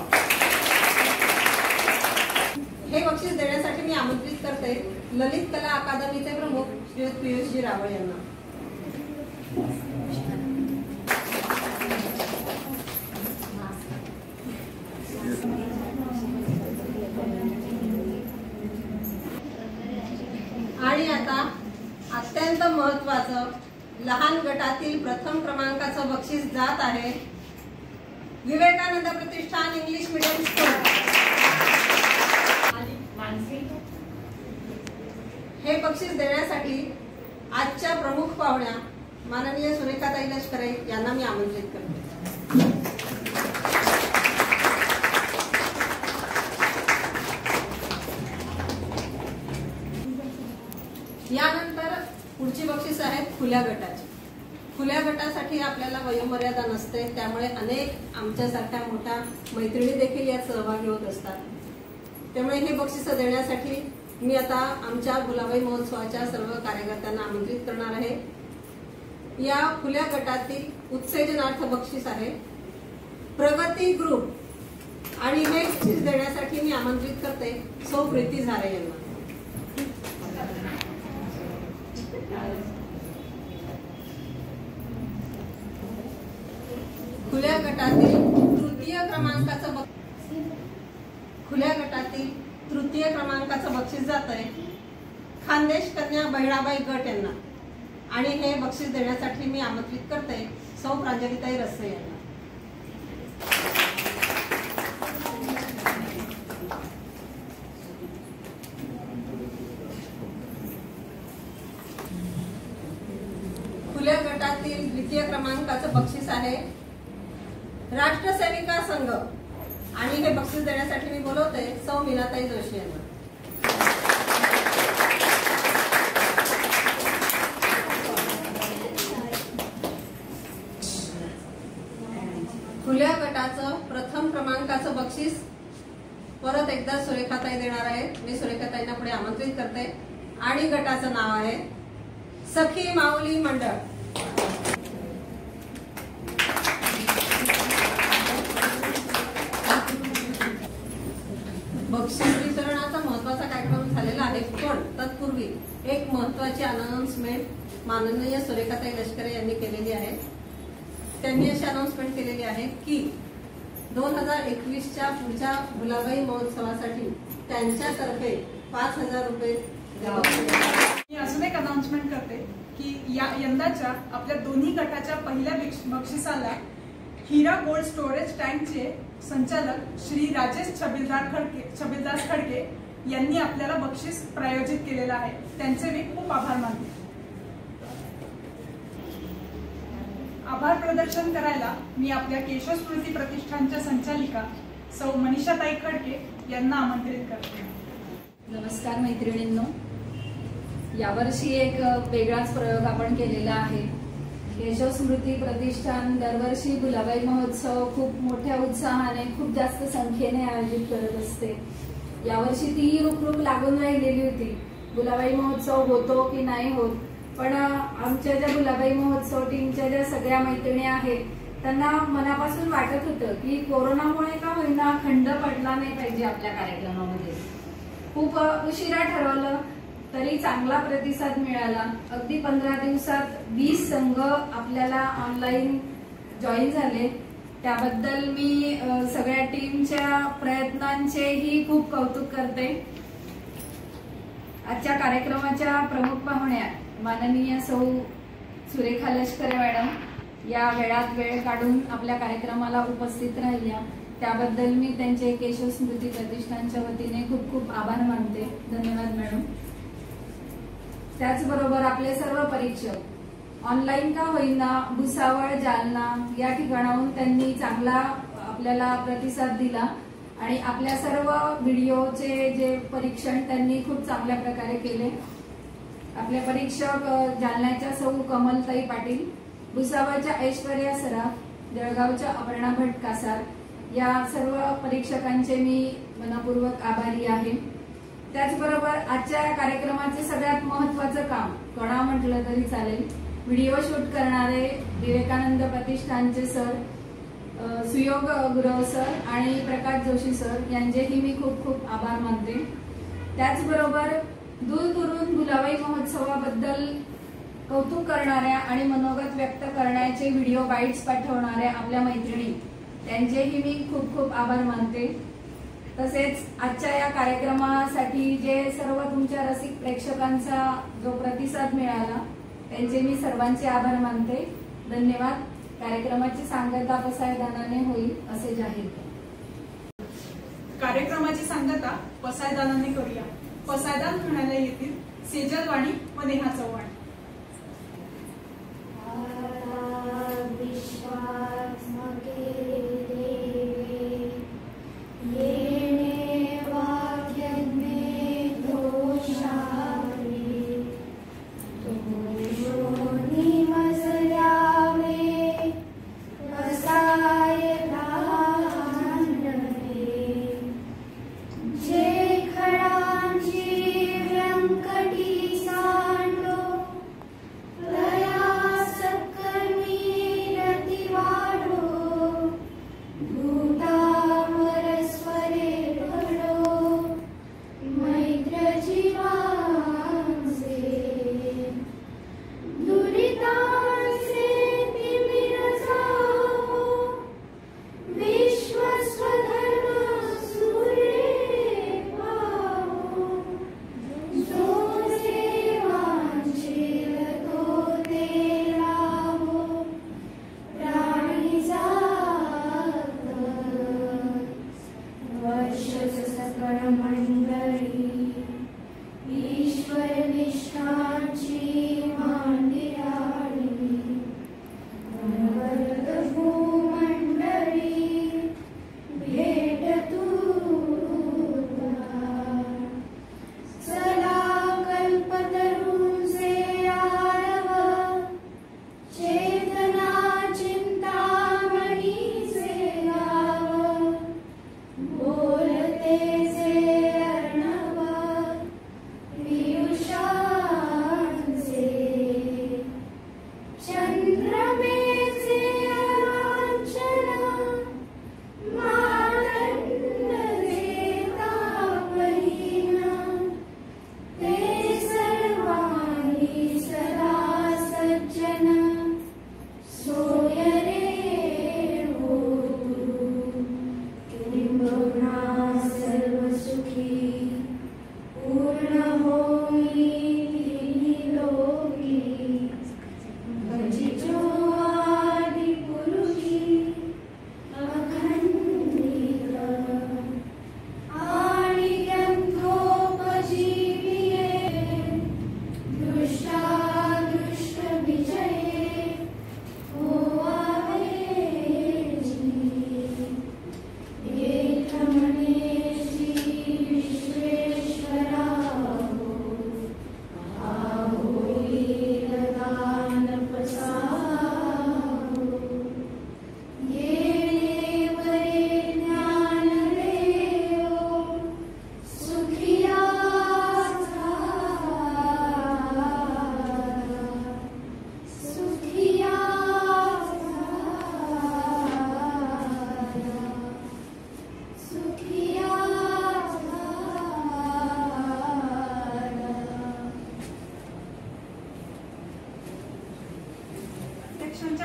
[SPEAKER 11] हे बक्षीस देण्यासाठी मी आमंत्रित करते ललित कला अकादमीचे प्रमुख श्री पियुषजी रावळ यांना. आणि आता अत्यंत महत्वाचं लहान गटातील प्रथम क्रमांकाचं बक्षीस जात आहे विवेकानंद प्रतिष्ठान इंग्लिश मीडियम स्कूल. हे बक्षीस देण्यासाठी आजच्या प्रमुख पाहुण्या माननीय सुरेखाताई लष्करे यांना मी आमंत्रित करते. यानंतर पुढची बक्षीस आहेत खुल्या गटाची. खुल्या गटासाठी आपल्याला वयोमर्यादा नसते, त्यामुळे अनेक आमच्यासारख्या मोठ्या मैत्रिणी देखील यात सहभागी होत असतात. त्यामुळे हे बक्षीस देण्यासाठी मी आता आमच्या भुलाबाई महोत्सवाच्या सर्व कार्यकर्त्यांना आमंत्रित करणार आहे. या खुल्या गटातील उत्तेजनार्थ बक्षीस आहे प्रगती ग्रुप आणि हे बक्षीस देण्यासाठी मी आमंत्रित करते सौ प्रीती झारे यांना. खुल्या गटातील तृतीय क्रमांकाचं बक्षीस जात आहे खानदेश कन्या बहिणाबाई गट यांना आणि हे बक्षीस देण्यासाठी मी आमंत्रित करते सौ प्रांजलीताई रस्से यांना. खुल्या गटातील द्वितीय क्रमांकाचं बक्षीस आहे राष्ट्रसेविका संघ आणि हे बक्षीस देण्यासाठी मी बोलवते सौ मीनाताई जोशी यांना. खुल्या गटाचं प्रथम क्रमांकाचं बक्षीस परत एकदा सुरेखाताई देणार आहेत. मी सुरेखाताईंना पुढे आमंत्रित करते आणि गटाचं नाव आहे सखी माऊली मंडळ. बक्षीस वितरणाचा महत्वाचा कार्यक्रम झालेला आहे, पण तत्पूर्वी एक महत्वाची अनाउन्समेंट माननीय सुरेखाताई लष्करे यांनी केलेली आहे. त्यांनी अशी अनाउन्समेंट केलेली आहे की 2021च्या पुढच्या भुलाबाई महोत्सवासाठी त्यांच्यातर्फे 5,000 रुपये
[SPEAKER 1] मी अजून एक अनाउन्समेंट करते की यंदाच्या आपल्या दोन्ही गटाच्या पहिल्या बक्षिसाला हिरा गोल्ड स्टोरेज टँकचे संचालक श्री राजेश छबिलदास खडके यांनी आपल्याला बक्षीस प्रायोजित केलेलं आहे. त्यांचे मी खूप आभार मानते. आभार प्रदर्शन करायला मी आपल्या केशव स्मृती प्रतिष्ठानच्या संचालिका सौ मनीषाताई खडके यांना आमंत्रित करते.
[SPEAKER 2] नमस्कार मैत्रिणींनो, यावर्षी एक वेगळाच प्रयोग आपण केलेला आहे. केशव स्मृती प्रतिष्ठान दरवर्षी भुलाबाई महोत्सव खूप मोठ्या उत्साहाने खूप जास्त संख्येने आयोजित करत असते. यावर्षी ती रुखरुख लागून राहिलेली होती, भुलाबाई महोत्सव होतो की नाही होत. पण आमच्या ज्या भुलाबाई महोत्सव टीमच्या ज्या सगळ्या मैत्रिणी आहेत त्यांना मनापासून वाटत होतं की कोरोनामुळे का होईना खंड पडला नाही पाहिजे आपल्या कार्यक्रमामध्ये. खूप उशिरा ठरवलं तरी चांगला प्रतिसाद मिळाला. अगदी 15 दिवसात 20 संघ आपल्याला ऑनलाईन जॉईन झाले. त्याबद्दल मी सगळ्या टीमच्या प्रयत्नांचेही खूप कौतुक करते.
[SPEAKER 12] आजच्या कार्यक्रमाच्या प्रमुख पाहुण्या माननीय सौ सुरेखा लष्करे मॅडम या वेळात वेळ काढून आपल्या कार्यक्रमाला उपस्थित राहिल्या त्याबद्दल मी त्यांचे केशव स्मृती प्रतिष्ठानच्या वतीने खूप खूप आभार मानते. धन्यवाद मॅडम. त्याचबरोबर आपले सर्व परीक्षक ऑनलाईन का होईना भुसावळ जालना या ठिकाणाहून त्यांनी चांगला आपल्याला प्रतिसाद दिला आणि आपल्या सर्व व्हिडिओचे जे परीक्षण त्यांनी खूप चांगल्या प्रकारे केले. आपले परीक्षक जालन्याच्या सौ कमलताई पाटील, भुसावळच्या ऐश्वर्या सराफ, जळगावच्या अपर्णा भट कासार या सर्व परीक्षकांचे मी मनपूर्वक आभारी आहे. त्याचबरोबर आजच्या कार्यक्रमाचे सगळ्यात महत्वाचं काम कणा म्हटलं तरी चालेल, व्हिडिओ शूट करणारे विवेकानंद प्रतिष्ठानचे सर सुयोग गुरव सर आणि प्रकाश जोशी सर यांचेही मी खूप खूप आभार मानते. त्याचबरोबर दूरदूरून भुलाबाई महोत्सवाबद्दल कौतुक करणाऱ्या आणि मनोगत व्यक्त करण्याचे व्हिडिओ बाईट्स पाठवणाऱ्या आपल्या मैत्रिणी त्यांचेही मी खूप खूप आभार मानते. तसेच आजच्या या कार्यक्रमासाठी जे सर्व तुमच्या रसिक प्रेक्षकांचा जो प्रतिसाद मिळाला त्यांचे मी सर्वांचे आभार मानते. धन्यवाद. कार्यक्रमाची सांगता पसायदानाने होईल असे जाहीर करते.
[SPEAKER 1] कार्यक्रमाची सांगता पसायदानाने करूया. पसायदान म्हणायला येतील सेजल वाणी व नेहा चव्हाण.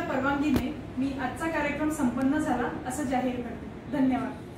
[SPEAKER 1] परवानगीने मी आजचा कार्यक्रम संपन्न झाला असं जाहीर करते. धन्यवाद.